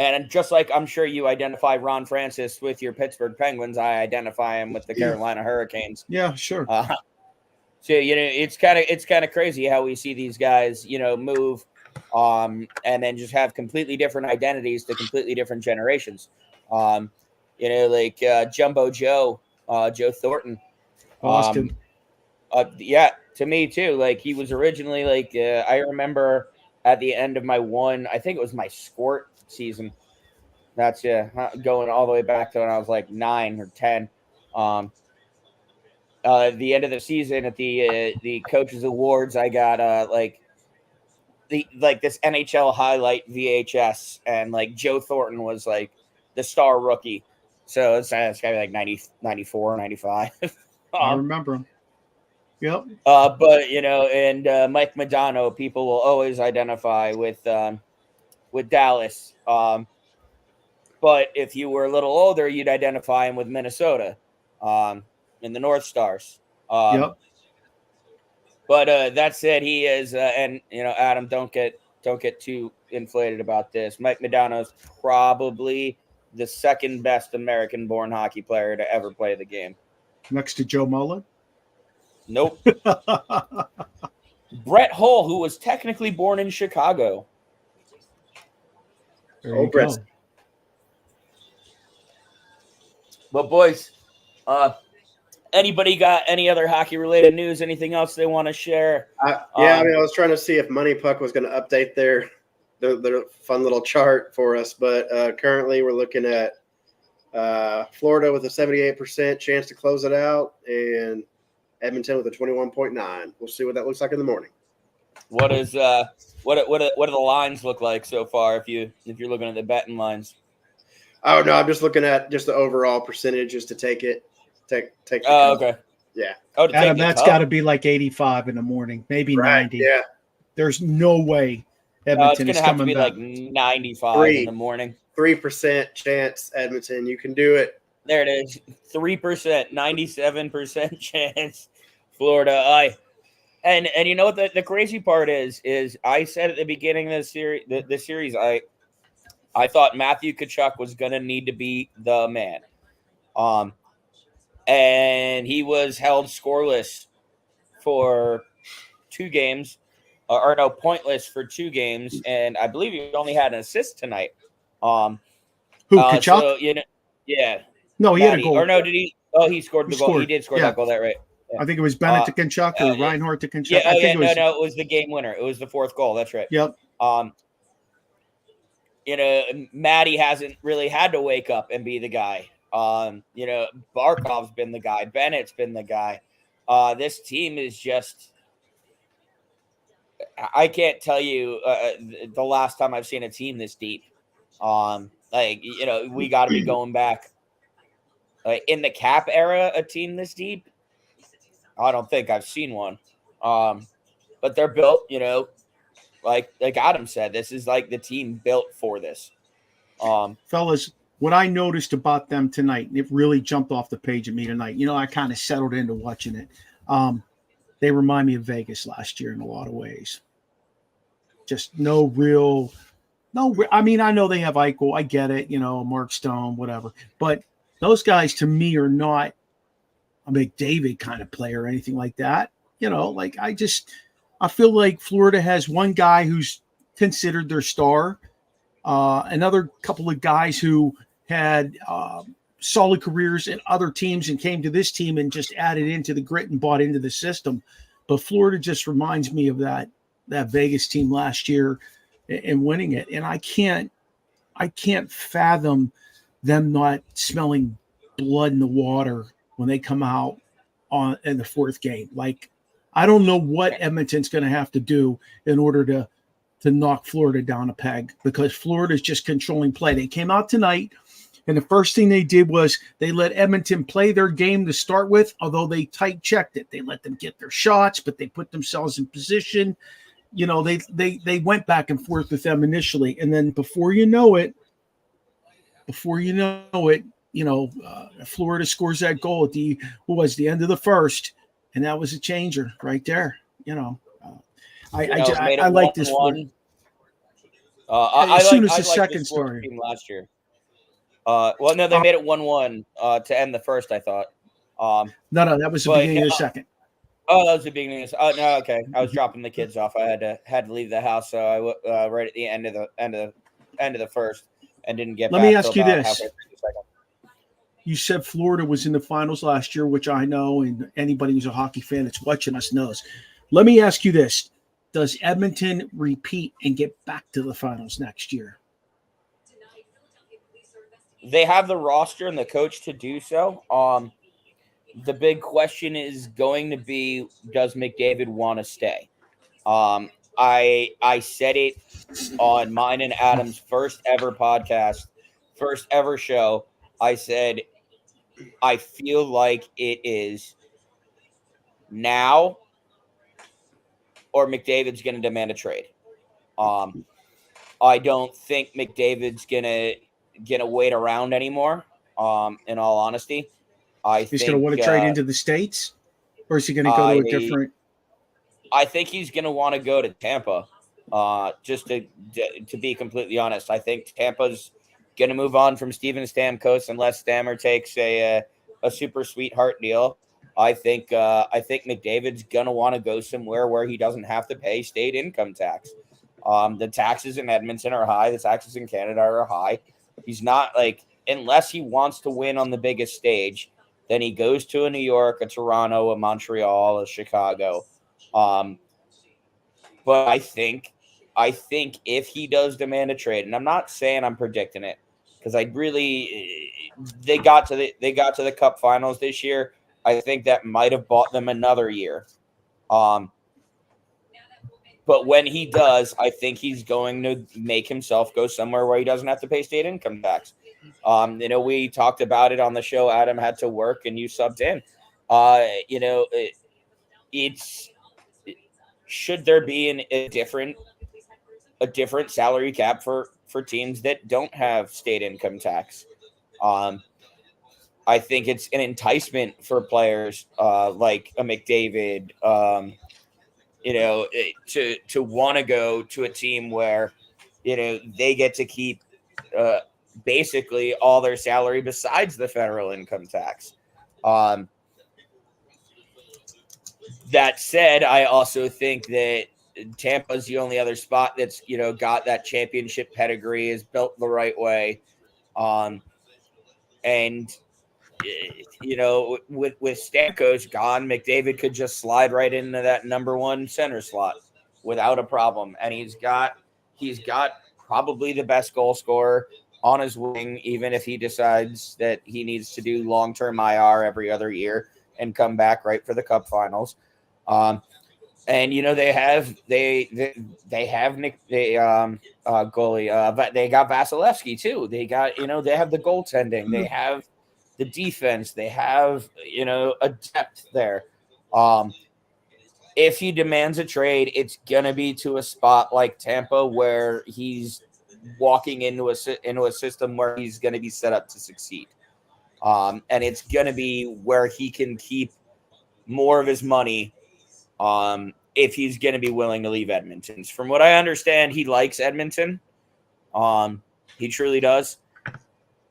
And just like I'm sure you identify Ron Francis with your Pittsburgh Penguins, I identify him with the Carolina Hurricanes. Yeah, sure. So it's kind of crazy how we see these guys, move, and then just have completely different identities to completely different generations. Like Jumbo Joe, Joe Thornton, Boston. To me too. Like, he was originally I remember at the end of I think it was my Squirt season. That's going all the way back to when I was like 9 or 10. The end of the season at the coaches awards, I got this NHL highlight VHS, and like Joe Thornton was like the star rookie. So it's gotta be like 90, 94, 95. I remember him. Yep. But and Mike Modano, people will always identify with Dallas. But if you were a little older, you'd identify him with Minnesota, in the North Stars. Yep. But that said, he is, and Adam, don't get too inflated about this. Mike Modano's probably the second best American-born hockey player to ever play the game, next to Joe Mullen. Nope. Brett Hull, who was technically born in Chicago. Brett. But boys, anybody got any other hockey related news? Anything else they want to share? I was trying to see if Money Puck was going to update their fun little chart for us, but currently we're looking at Florida with a 78% chance to close it out, and Edmonton with a 21.9. We'll see what that looks like in the morning. What is what do the lines look like so far? If you're looking at the betting lines. Oh no, I'm just looking at just the overall percentages to take it. Take. Oh, okay. Yeah. Oh, Adam, that's got to be like 85 in the morning, maybe 90. Yeah. There's no way Edmonton is coming back. It's going to have to be like 95 in the morning. 3% chance, Edmonton. You can do it. There it is. 3%, 97% chance, Florida. And you know what the crazy part is I said at the beginning of the series, I thought Matthew Tkachuk was going to need to be the man. And he was held scoreless for 2 games, pointless for 2 games, and I believe he only had an assist tonight. Who, Tkachuk? So, yeah. No, he had a goal. Or no, did he? Oh, he scored the goal. He did score that goal. That right. I think it was Bennett to Kachuk or Reinhardt to Kachuk. Yeah, I think it was, no, it was the game winner. It was the fourth goal. That's right. Yep. Matty hasn't really had to wake up and be the guy. Barkov's been the guy. Bennett's been the guy. This team is just, I can't tell you the last time I've seen a team this deep. We got to be going back in the Cap era, a team this deep. I don't think I've seen one. But they're built, like Adam said, this is like the team built for this. Fellas, what I noticed about them tonight, and it really jumped off the page at me tonight. I kind of settled into watching it. They remind me of Vegas last year in a lot of ways. Just I mean, I know they have Eichel. I get it, Mark Stone, whatever. But those guys to me are not a McDavid kind of player or anything like that. I feel like Florida has one guy who's considered their star, another couple of guys who had solid careers in other teams and came to this team and just added into the grit and bought into the system. But Florida just reminds me of that Vegas team last year and winning it. And I can't fathom them not smelling blood in the water when they come out in the fourth game. I don't know what Edmonton's going to have to do in order to knock Florida down a peg, because Florida's just controlling play. They came out tonight, and the first thing they did was they let Edmonton play their game to start with, although they tight checked it. They let them get their shots, but they put themselves in position. They went back and forth with them initially, and then before you know it, Florida scores that goal at the end of the first, and that was a changer right there. I like this one. As soon as the second started last year. They made it 1-1 to end the first, I thought. No, that was the beginning of the second. Oh, that was the beginning of the no, okay. I was dropping the kids off. I had to leave the house, so I right at the end of the first, and didn't get back. Let me ask you this. You said Florida was in the finals last year, which I know, and anybody who's a hockey fan that's watching us knows. Let me ask you this. Does Edmonton repeat and get back to the finals next year? They have the roster and the coach to do so. The big question is going to be, does McDavid want to stay? I said it on mine and Adam's first ever podcast, first ever show. I said, I feel like it is now or McDavid's going to demand a trade. I don't think McDavid's gonna wait around anymore. In all honesty, he's going to want to trade into the States, or is he going to go to a different? I think he's going to want to go to Tampa. Just to be completely honest, I think Tampa's going to move on from Steven Stamkos unless Stammer takes a super sweetheart deal. I think McDavid's going to want to go somewhere where he doesn't have to pay state income tax. The taxes in Edmonton are high. The taxes in Canada are high. He's not unless he wants to win on the biggest stage, then he goes to a New York, a Toronto, a Montreal, a Chicago. But I think if he does demand a trade, and I'm not saying I'm predicting it, because they got to the Cup Finals this year. I think that might have bought them another year. But when he does, I think he's going to make himself go somewhere where he doesn't have to pay state income tax. We talked about it on the show. Adam had to work and you subbed in. Should there be a different salary cap for teams that don't have state income tax? I think it's an enticement for players like a McDavid, to want to go to a team where, they get to keep basically all their salary besides the federal income tax. That said, I also think that Tampa's the only other spot that's, got that championship pedigree, is built the right way. And you know, with Stamkos gone, McDavid could just slide right into that number one center slot without a problem, and he's got probably the best goal scorer on his wing, even if he decides that he needs to do long-term IR every other year and come back right for the Cup Finals. And you know they have Nick goalie, but they got Vasilevsky too. They got they have the goaltending, they have the defense, they have a depth there. If he demands a trade, it's gonna be to a spot like Tampa where he's walking into a system where he's gonna be set up to succeed, and it's gonna be where he can keep more of his money. If he's going to be willing to leave Edmonton. From what I understand, he likes Edmonton. He truly does.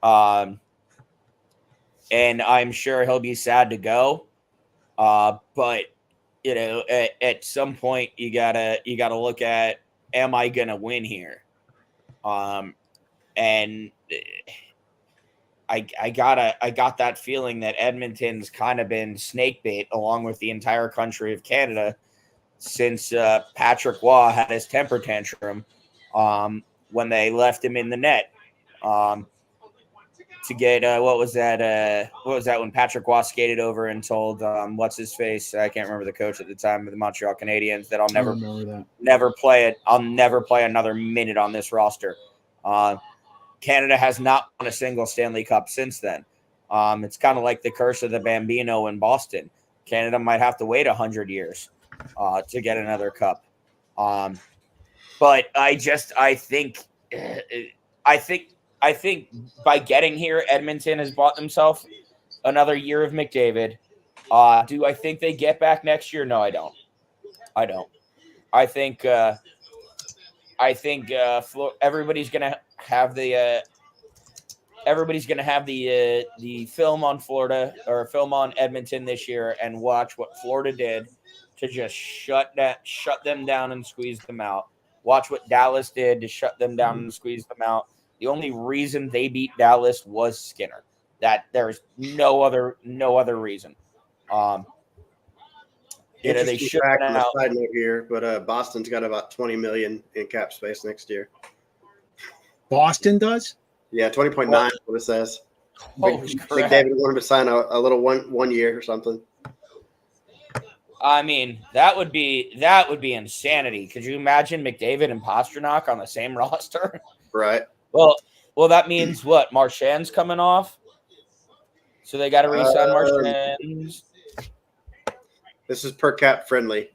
And I'm sure he'll be sad to go. But at some point you gotta look at, am I gonna win here? And I got that feeling that Edmonton's kind of been snake bait along with the entire country of Canada since Patrick Waugh had his temper tantrum when they left him in the net to get what was that when Patrick Waugh skated over and told what's his face, I can't remember the coach at the time of the Montreal Canadiens, that I'll never play it. I'll never play another minute on this roster. Canada has not won a single Stanley Cup since then. It's kind of like the curse of the Bambino in Boston. Canada might have to wait 100 years to get another cup. But I think by getting here, Edmonton has bought themselves another year of McDavid. Do I think they get back next year? No, I don't. I think everybody's gonna have the film on Florida or film on Edmonton this year and watch what Florida did to just shut them down and squeeze them out. Watch what Dallas did to shut them down and squeeze them out. The only reason they beat Dallas was Skinner. That there's no other reason. They should out. Side note here, but Boston's got about $20 million in cap space next year. Boston does? Yeah, 20.9 is what it says. McDavid wanted to sign a little one year or something. I mean, that would be insanity. Could you imagine McDavid and Pastrnak on the same roster? Right. Well, that means what? Marchand's coming off, so they got to re-sign Marchand. This is per cap friendly.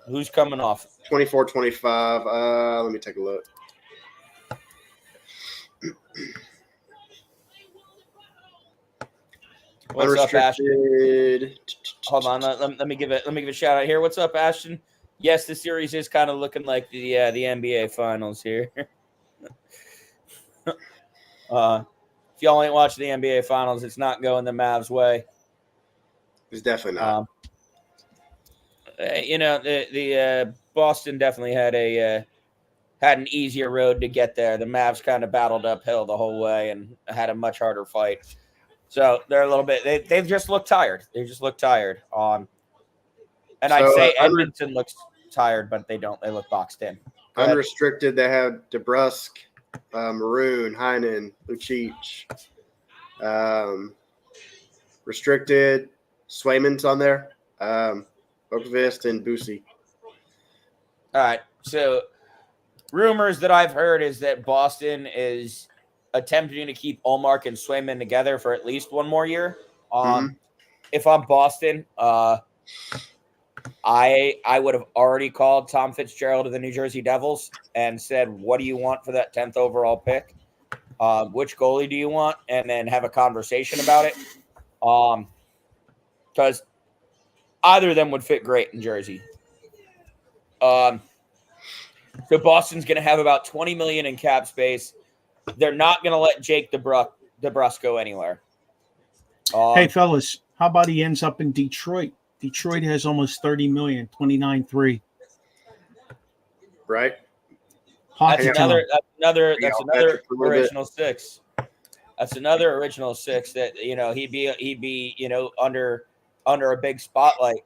Who's coming off? 24-25. Let me take a look. What's up, Ashton? Hold on, let me give a shout out here. What's up, Ashton? Yes, the series is kind of looking like the NBA Finals here. If y'all ain't watching the NBA Finals, it's not going the Mavs' way. It's definitely not. The Boston definitely had an easier road to get there. The Mavs kind of battled uphill the whole way and had a much harder fight. So they're a little bit. They've just looked tired. And I'd say Edmonton looks tired, but they don't. They look boxed in. Unrestricted, they have DeBrusk, Maroon, Heinen, Lucic. Restricted, Swayman's on there. Okvist and Boosie. All right. So rumors that I've heard is that Boston is attempting to keep Ullmark and Swayman together for at least one more year. If I'm Boston, I would have already called Tom Fitzgerald of the New Jersey Devils and said, what do you want for that 10th overall pick? Which goalie do you want? And then have a conversation about it. Because either of them would fit great in Jersey. So Boston's going to have about $20 million in cap space. They're not going to let Jake DeBrusk go anywhere. Hey, fellas, how about he ends up in Detroit? Detroit has almost $30 million, 29.3. Right. That's another original six. That's another original six that he'd be under a big spotlight.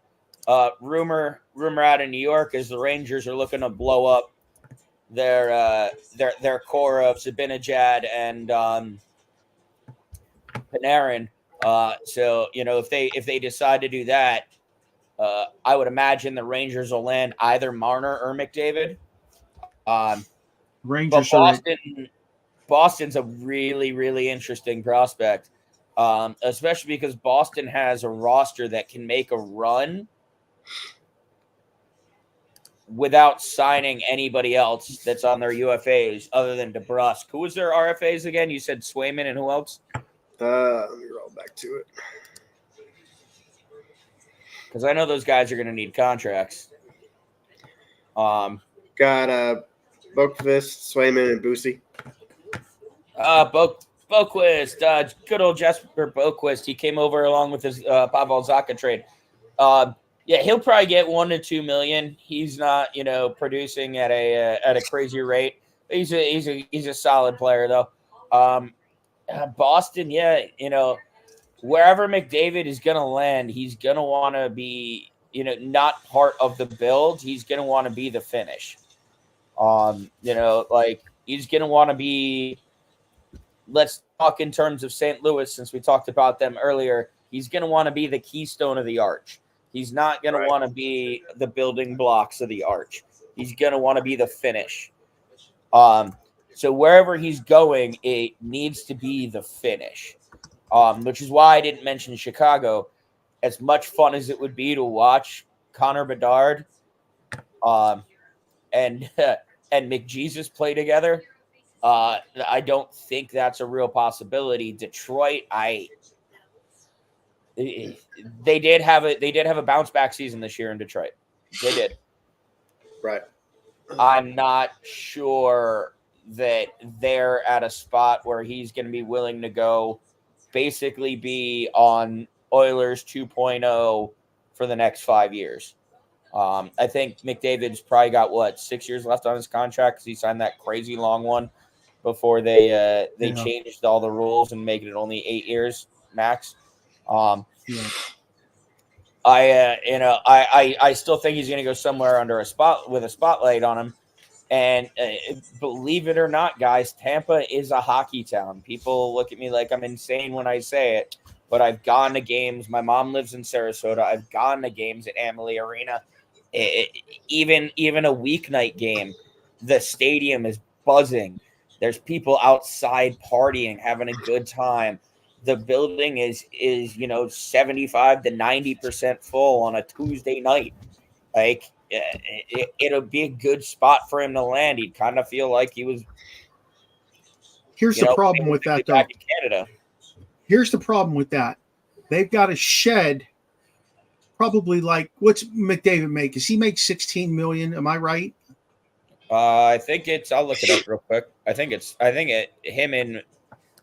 Rumor out of New York is the Rangers are looking to blow up their core of Zibanejad and Panarin. So if they decide to do that, I would imagine the Rangers will land either Marner or McDavid. But Rangers are Boston's a really, really interesting prospect, especially because Boston has a roster that can make a run without signing anybody else that's on their UFAs other than DeBrusk. Who was their RFAs again? You said Swayman and who else? Let me roll back to it. Because I know those guys are going to need contracts. Got Boqvist, Swayman, and Boosie. Boqvist, good old Jesper Boqvist. He came over along with his Pavel Zacha trade. Yeah, he'll probably get $1 to $2 million. He's not, producing at a crazy rate. He's a solid player though. Boston, yeah, wherever McDavid is gonna land, he's gonna want to be, not part of the build. He's gonna want to be the finish. He's gonna want to be. Let's talk in terms of St. Louis, since we talked about them earlier. He's gonna want to be the keystone of the arch. He's not going to want to be the building blocks of the arch. He's going to want to be the finish. So wherever he's going, it needs to be the finish, which is why I didn't mention Chicago. As much fun as it would be to watch Connor Bedard and McJesus play together, I don't think that's a real possibility. Detroit, They did have a bounce back season this year in Detroit. They did. Right. I'm not sure that they're at a spot where he's going to be willing to go basically be on Oilers 2.0 for the next 5 years. I think McDavid's probably got 6 years left on his contract because he signed that crazy long one before they changed all the rules and making it only 8 years max. I still think he's going to go somewhere under a spotlight on him. And believe it or not, guys, Tampa is a hockey town. People look at me like I'm insane when I say it, but I've gone to games. My mom lives in Sarasota. I've gone to games at Amalie Arena. Even a weeknight game, the stadium is buzzing. There's people outside partying, having a good time. The building is 75 to 90% full on a Tuesday night. Like it'll be a good spot for him to land. He'd kind of feel like he was. Here's the problem with that, though. Back in Canada. Here's the problem with that. They've got to shed probably what's McDavid make? Does he make $16 million? Am I right? I think it's. I'll look it up real quick.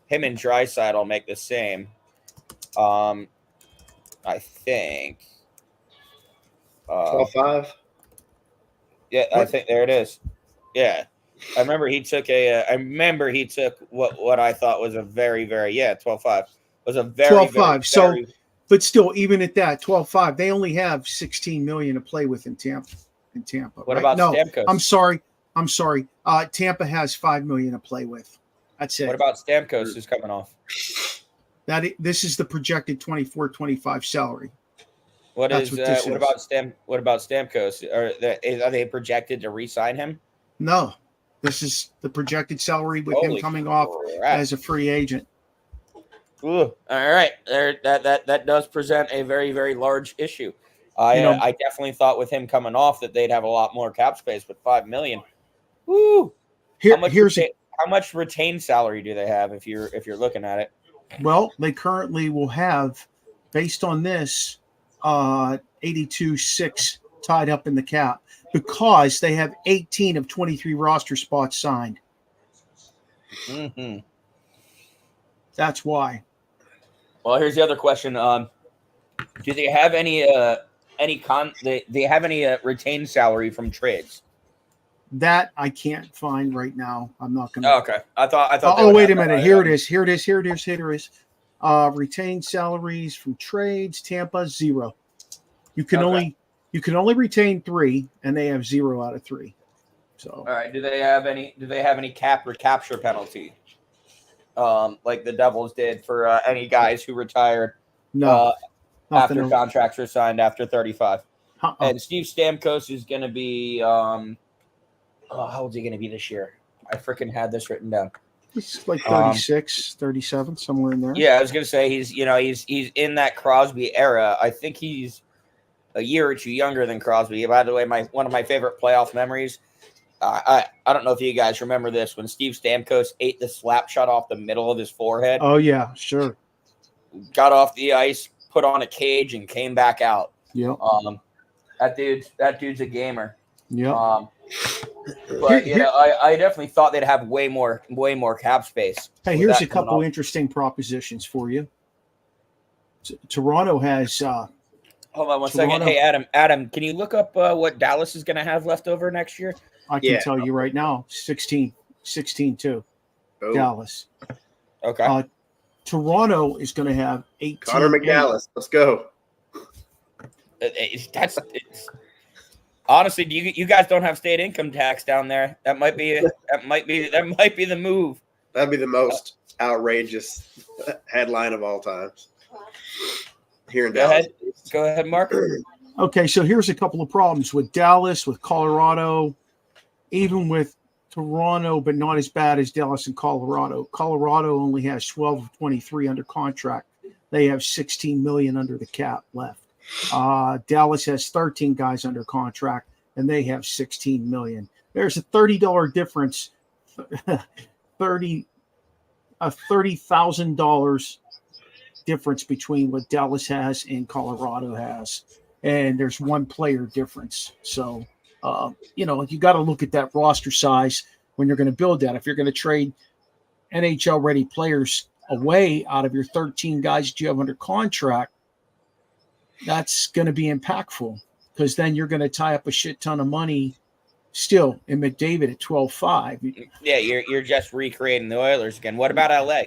Him and Draisaitl will make the same. I think. 12.5. Yeah, I think there it is. Yeah, I remember he took what I thought was a very, very 12.5 was a very 12.5. So, but still, even at that 12.5, they only have 16 million to play with in Tampa. What right? about no? Stamkos? I'm sorry. Tampa has 5 million to play with. That's it. What about Stamkos who's coming off? This is the projected 24-25 salary. What about Stamkos? Are they projected to re-sign him? No, this is the projected salary with him coming off as a free agent. Ooh, all right, that does present a very, very large issue. I definitely thought with him coming off that they'd have a lot more cap space, but $5 million. Woo! How much retained salary do they have if you're looking at it? Well, they currently will have, based on this, 82.6 tied up in the cap because they have 18 of 23 roster spots signed. Mm-hmm. That's why. Well, here's the other question. Do they have any retained salary from trades? That I can't find right now. I'm not going to. Oh, okay. I thought. Oh, wait a minute. Here it is. Here it is. Retained salaries from trades. Tampa 0. You can only retain 3, and they have 0 out of 3. So. All right. Do they have any cap or capture penalty? Like the Devils did for any guys who retired. No. After contracts were signed after 35. And Steve Stamkos is going to be how old is he going to be this year? I freaking had this written down. It's like 36, 37, somewhere in there. Yeah, I was going to say he's in that Crosby era. I think he's a year or two younger than Crosby. By the way, one of my favorite playoff memories. I don't know if you guys remember this when Steve Stamkos ate the slap shot off the middle of his forehead. Oh yeah, sure. Got off the ice, put on a cage, and came back out. Yeah. That dude's a gamer. Yeah. But I definitely thought they'd have way more cap space. Hey, here's a couple interesting propositions for you. Toronto has. Hold on one second. Hey, Adam, can you look up what Dallas is going to have left over next year? I can tell you right now, 16-2. Oh. Dallas. Okay. Toronto is going to have 18. Connor McDallas. Let's go. Honestly, you guys don't have state income tax down there. That might be the move. That'd be the most outrageous headline of all times. Here in Dallas. Go ahead, Mark. Okay, so here's a couple of problems with Dallas, with Colorado, even with Toronto, but not as bad as Dallas and Colorado. Colorado only has 12 of 23 under contract. They have 16 million under the cap left. Dallas has 13 guys under contract, and they have 16 million. There's a $30 difference, $30,000 difference between what Dallas has and Colorado has, and there's one player difference. So, you got to look at that roster size when you're going to build that. If you're going to trade NHL ready players away out of your 13 guys that you have under contract, that's going to be impactful because then you're going to tie up a shit ton of money still in McDavid at 12.5. Yeah, you're just recreating the Oilers again. What about LA?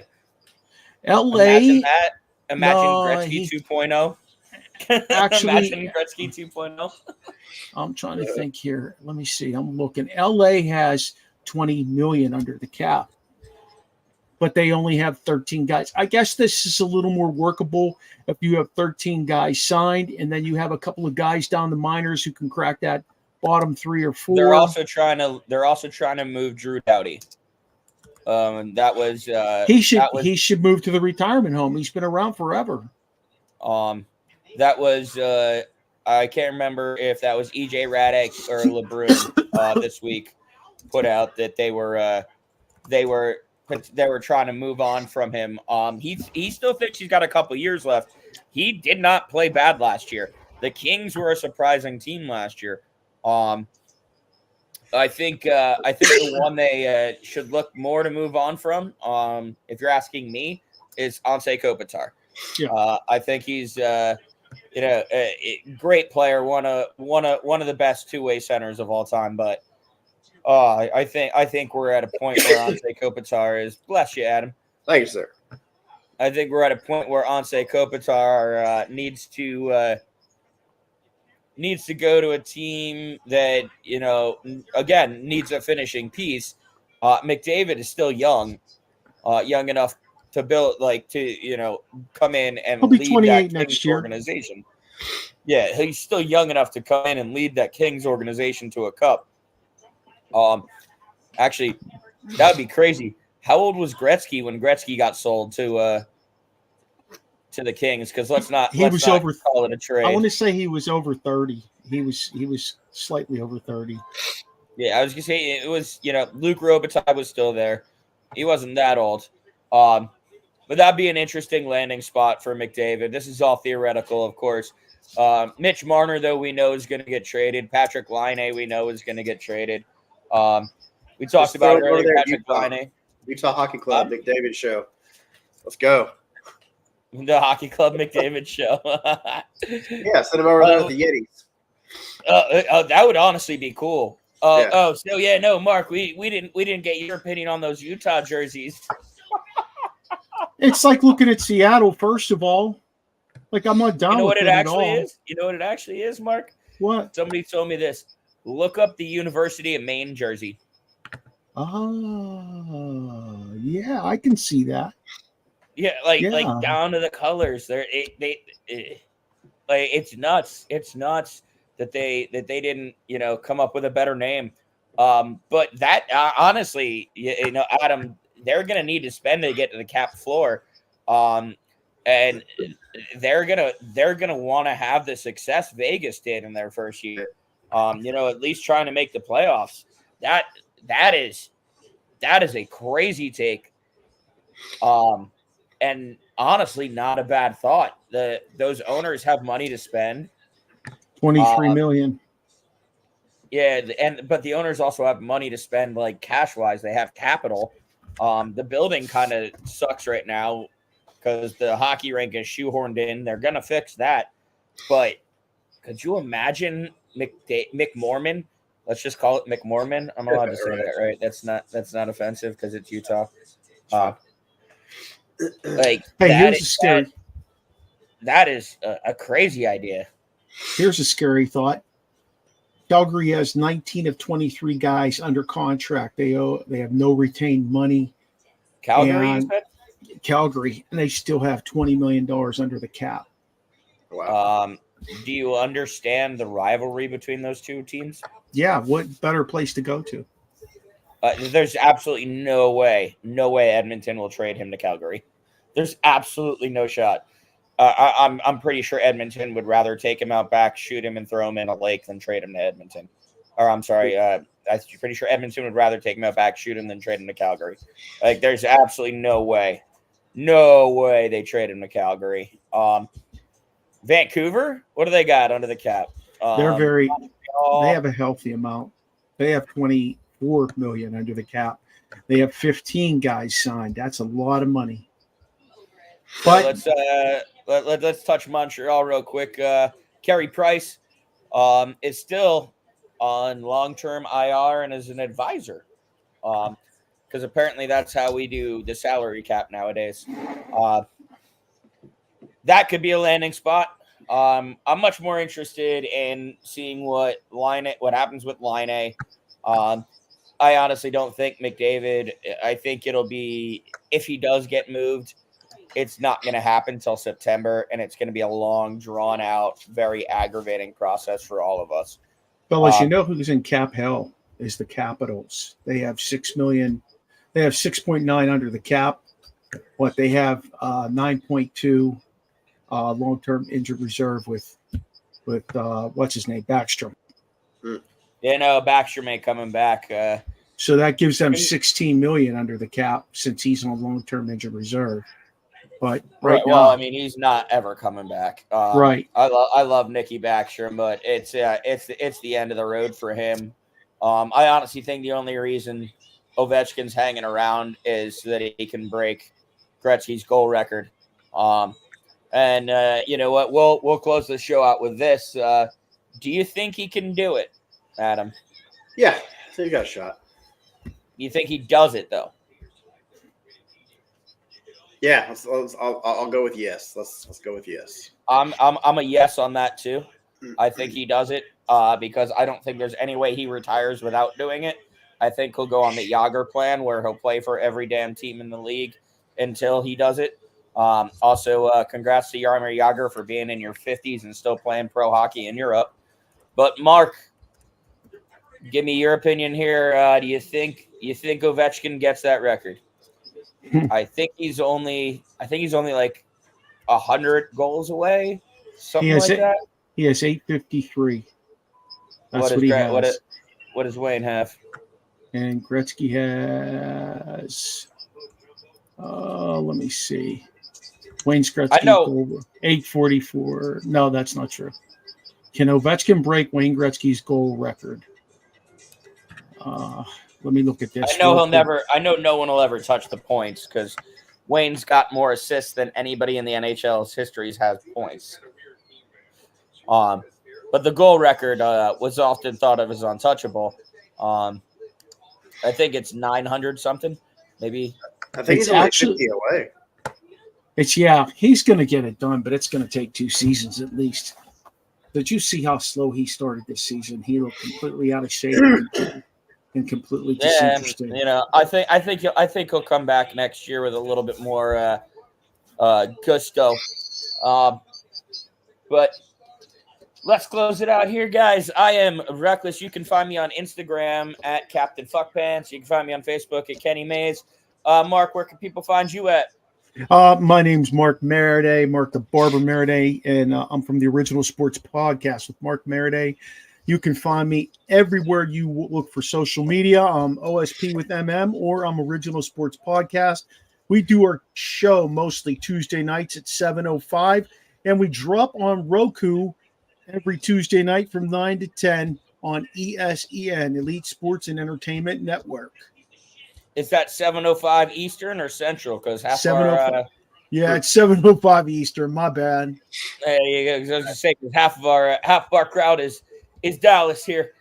Imagine that. Imagine Gretzky 2.0. Actually, imagine Gretzky 2.0. I'm trying to think here. Let me see. I'm looking. LA has 20 million under the cap, but they only have 13 guys. I guess this is a little more workable if you have 13 guys signed, and then you have a couple of guys down the minors who can crack that bottom 3 or 4. They're also trying to move Drew Doughty. That was he should move to the retirement home. He's been around forever. That was I can't remember if that was EJ Radek or LeBrun this week put out that they were trying to move on from him. He still thinks he's got a couple years left. He did not play bad last year. The Kings were a surprising team last year. I think the one they should look more to move on from, if you're asking me, is Anze Kopitar. Yeah. I think he's a great player, one of the best two-way centers of all time. But I think we're at a point where Anze Kopitar is. Bless you, Adam. Thank you, sir. I think we're at a point where Anze Kopitar needs to go to a team that, again, needs a finishing piece. McDavid is still young enough to build, come in and lead that Kings organization. Yeah, he's still young enough to come in and lead that Kings organization to a cup. Actually, that would be crazy. How old was Gretzky when Gretzky got sold to the Kings? Because let's not call it a trade. I want to say he was over 30. He was slightly over 30. Yeah, I was gonna say it was. Luke Robitaille was still there. He wasn't that old. But that'd be an interesting landing spot for McDavid. This is all theoretical, of course. Mitch Marner, though, we know is going to get traded. Patrick Laine, we know is going to get traded. We talked about it earlier. Patrick Laine. Utah Hockey Club, McDavid show. Let's go. The Hockey Club McDavid show. Yeah, send him over there with the Yetis. That would honestly be cool. So yeah, no, Mark, we didn't get your opinion on those Utah jerseys. It's like looking at Seattle, first of all. Like, I'm not down You know with what it it at actually all. is? You know what it actually is, Mark? What? Somebody told me this. Look up the University of Maine jersey. Yeah, I can see that. Yeah, like down to the colors. Like it's nuts. It's nuts that they didn't come up with a better name. But that honestly, Adam, they're gonna need to spend to get to the cap floor, and they're gonna want to have the success Vegas did in their first year. At least trying to make the playoffs. That is a crazy take. And honestly, not a bad thought. Those owners have money to spend. 23 million. Yeah, but the owners also have money to spend, like cash wise. They have capital. The building kind of sucks right now because the hockey rink is shoehorned in. They're gonna fix that. But could you imagine McMorman? Let's just call it McMorman. I'm allowed to say that, right? That's not offensive because it's Utah. Like, hey, that is a crazy idea. Here's a scary thought. Calgary has 19 of 23 guys under contract. They have no retained money. Calgary, you said? Calgary, and they still have $20 million under the cap. Wow. Do you understand the rivalry between those two teams? Yeah, what better place to go to? There's absolutely no way Edmonton will trade him to Calgary. There's absolutely no shot. I'm pretty sure Edmonton would rather take him out back, shoot him, and throw him in a lake than trade him to Edmonton. Or I'm sorry, I'm pretty sure Edmonton would rather take him out back, shoot him, than trade him to Calgary. Like, there's absolutely no way they trade him to Calgary. Vancouver, what do they got under the cap? They have a healthy amount. They have 24 million under the cap. They have 15 guys signed. That's a lot of money. But let's touch Montreal real quick. Carey Price is still on long-term IR and is an advisor, because apparently that's how we do the salary cap nowadays. That could be a landing spot. I'm much more interested in seeing what happens with Line. I honestly don't think McDavid. I think it'll be, if he does get moved, it's not going to happen until September, and it's going to be a long, drawn-out, very aggravating process for all of us. Fellas, you know who's in cap hell is the Capitals. They have $6 million. They have 6.9 under the cap. What they have 9.2 long-term injured reserve with what's his name, Backstrom. Yeah, no, Backstrom ain't coming back. So that gives them 16 million under the cap since he's on long-term injured reserve. But right now, well, I mean, he's not ever coming back. Right. I love Nicky Backstrom, but it's the end of the road for him. I honestly think the only reason Ovechkin's hanging around is so that he can break Gretzky's goal record. And you know what? We'll close the show out with this. Do you think he can do it, Adam? Yeah, so you got a shot. You think he does it though? Yeah, I'll go with yes. Let's go with yes. I'm a yes on that too. I think he does it because I don't think there's any way he retires without doing it. I think he'll go on the Yager plan where he'll play for every damn team in the league until he does it. Also, congrats to Jaromir Jagr for being in your 50s and still playing pro hockey in Europe. But Mark, give me your opinion here. Do you think Ovechkin gets that record? I think he's only like 100 goals away, something like that. He has 853. That's what he has. What does Wayne have? And Gretzky has. Let me see. Wayne Gretzky goal 844. No, that's not true. Can Ovechkin break Wayne Gretzky's goal record? Let me look at this. I know no one will ever touch the points because Wayne's got more assists than anybody in the NHL's histories has points. But the goal record was often thought of as untouchable. I think it's 900 something, maybe. I think It's he's only actually- 50 away. He's going to get it done, but it's going to take 2 seasons at least. Did you see how slow he started this season? He looked completely out of shape and completely disinterested. I think he'll come back next year with a little bit more gusto. But let's close it out here, guys. I am Reckless. You can find me on Instagram at Captain Fuckpants. You can find me on Facebook at Kenny Mays. Mark, where can people find you at? My name's Mark Maraday, Mark the Barber Maraday, and I'm from the Original Sports Podcast with Mark Maraday. You can find me everywhere you look for social media. I'm OSP with MM, or I'm Original Sports Podcast. We do our show mostly Tuesday nights at 7:05, and we drop on Roku every Tuesday night from 9 to 10 on ESEN, Elite Sports and Entertainment Network. Is that 7:05 Eastern or Central? Because half 7:05. Yeah, it's 7:05 Eastern. My bad. I was just saying, half of our crowd is Dallas here,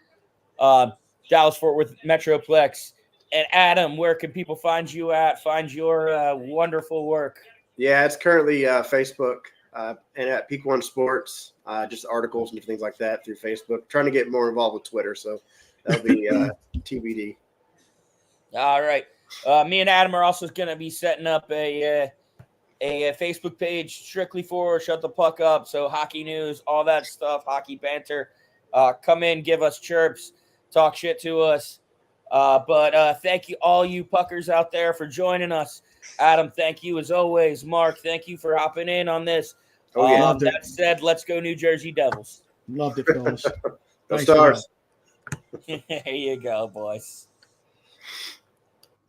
Dallas Fort Worth Metroplex. And Adam, where can people find you at? Find your wonderful work. Yeah, it's currently Facebook and at Peak One Sports, just articles and things like that through Facebook. Trying to get more involved with Twitter, so that'll be TBD. All right. Me and Adam are also going to be setting up a Facebook page strictly for Shut the Puck Up. So hockey news, all that stuff, hockey banter. Come in, give us chirps, talk shit to us. But thank you, all you puckers out there, for joining us. Adam, thank you as always. Mark, thank you for hopping in on this. Oh, yeah. That said, let's go New Jersey Devils. Loved it, fellas. Go Thanks, Stars. There you go, boys.